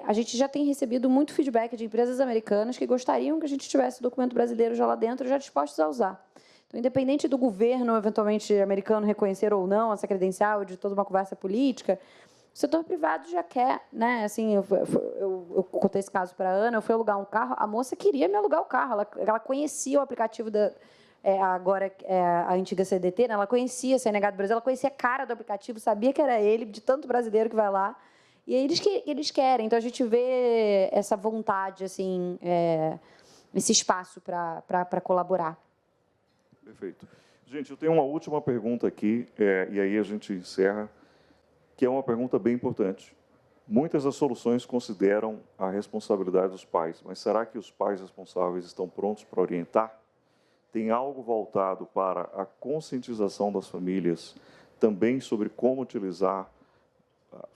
a gente já tem recebido muito feedback de empresas americanas que gostariam que a gente tivesse documento brasileiro já lá dentro, já dispostos a usar. Então, independente do governo, eventualmente, americano reconhecer ou não essa credencial de toda uma conversa política, o setor privado já quer, né? Assim, eu contei esse caso para a Ana, eu fui alugar um carro, a moça queria me alugar o carro, ela conhecia o aplicativo agora a antiga CDT, né? Ela conhecia a CNH do Brasil, ela conhecia a cara do aplicativo, sabia que era ele, de tanto brasileiro que vai lá, e aí eles querem. Então, a gente vê essa vontade, assim, esse espaço para colaborar. Perfeito. Gente, eu tenho uma última pergunta aqui, e aí a gente encerra, que é uma pergunta bem importante. Muitas das soluções consideram a responsabilidade dos pais, mas será que os pais responsáveis estão prontos para orientar? Tem algo voltado para a conscientização das famílias, também sobre como utilizar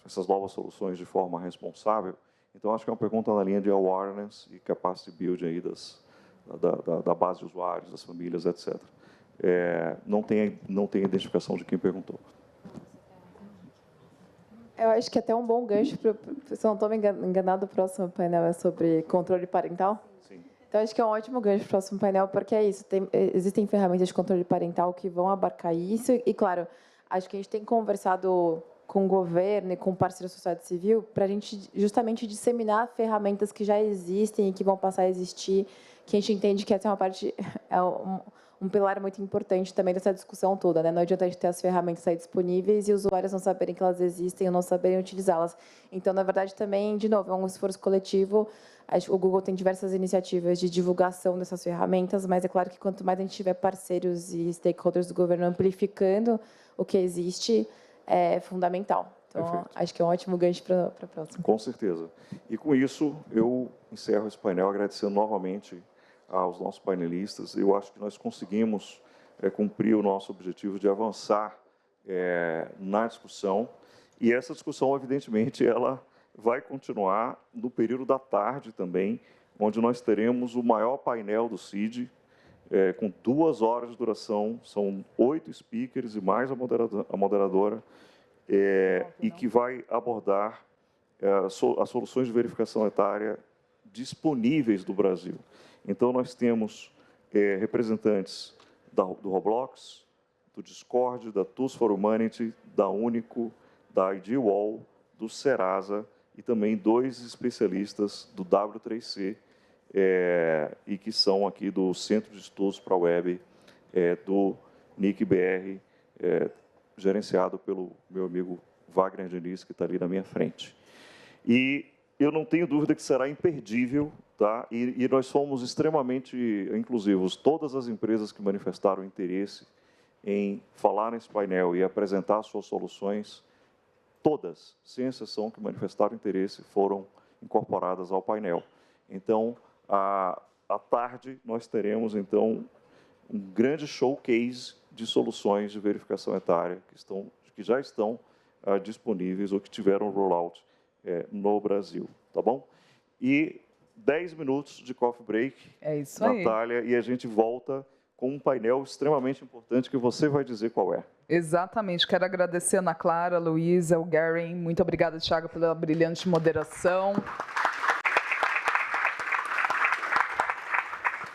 essas novas soluções de forma responsável? Então, acho que é uma pergunta na linha de awareness e capacity building aí da base de usuários, das famílias, etc. Não tem identificação de quem perguntou. Eu acho que até um bom gancho, se eu não estou me enganado, o próximo painel é sobre controle parental. Sim. Então, acho que é um ótimo gancho para o próximo painel, porque é isso, existem ferramentas de controle parental que vão abarcar isso, e, claro, acho que a gente tem conversado com o governo e com parceiros da sociedade civil para a gente justamente disseminar ferramentas que já existem e que vão passar a existir, que a gente entende que essa é uma parte, um pilar muito importante também dessa discussão toda, né? Não adianta a gente ter as ferramentas aí disponíveis e os usuários não saberem que elas existem ou não saberem utilizá-las. Então, na verdade, também, de novo, é um esforço coletivo. O Google tem diversas iniciativas de divulgação dessas ferramentas, mas é claro que quanto mais a gente tiver parceiros e stakeholders do governo amplificando o que existe, é fundamental. Então, perfeito. Acho que é um ótimo gancho para a próxima. Com certeza. E, com isso, eu encerro esse painel agradecendo novamente aos nossos painelistas. Eu acho que nós conseguimos cumprir o nosso objetivo de avançar na discussão. E essa discussão, evidentemente, ela vai continuar no período da tarde também, onde nós teremos o maior painel do CID, com 2 horas de duração, são 8 speakers e mais a moderadora, e que vai abordar as soluções de verificação etária disponíveis do Brasil. Então, nós temos representantes do Roblox, do Discord, da Tools for Humanity, da Único, da IDWall, do Serasa e também 2 especialistas do W3C, e que são aqui do Centro de Estudos para a Web, do NIC-BR, gerenciado pelo meu amigo Wagner Diniz, que está ali na minha frente. E eu não tenho dúvida que será imperdível, tá? E nós fomos extremamente inclusivos. Todas as empresas que manifestaram interesse em falar nesse painel e apresentar suas soluções, todas, sem exceção, que manifestaram interesse, foram incorporadas ao painel. Então, à tarde, nós teremos, então, um grande showcase de soluções de verificação etária que já estão disponíveis ou que tiveram rollout no Brasil, tá bom? E 10 minutos de coffee break, é isso aí, Natália, e a gente volta com um painel extremamente importante que você vai dizer qual é. Exatamente. Quero agradecer a Ana Clara, a Luísa, o Gary. Muito obrigada, Thiago, pela brilhante moderação.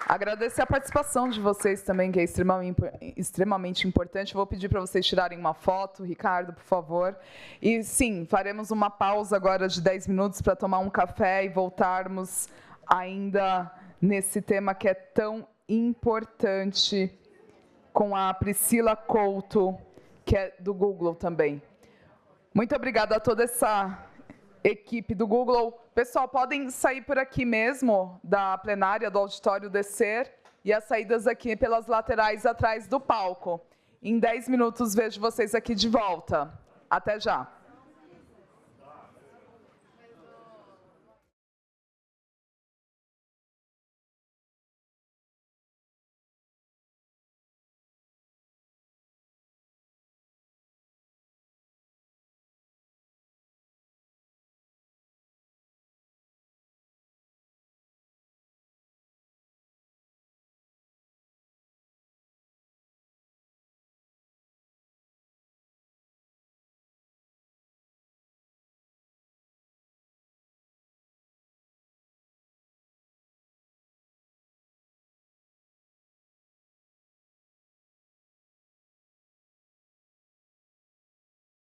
Agradecer a participação de vocês também, que é extremamente importante. Vou pedir para vocês tirarem uma foto, Ricardo, por favor. E, sim, faremos uma pausa agora de 10 minutos para tomar um café e voltarmos ainda nesse tema que é tão importante com a Priscila Couto, que é do Google também. Muito obrigada a toda essa equipe do Google. Pessoal, podem sair por aqui mesmo, da plenária, do auditório, descer, e as saídas aqui pelas laterais atrás do palco. Em 10 minutos vejo vocês aqui de volta. Até já.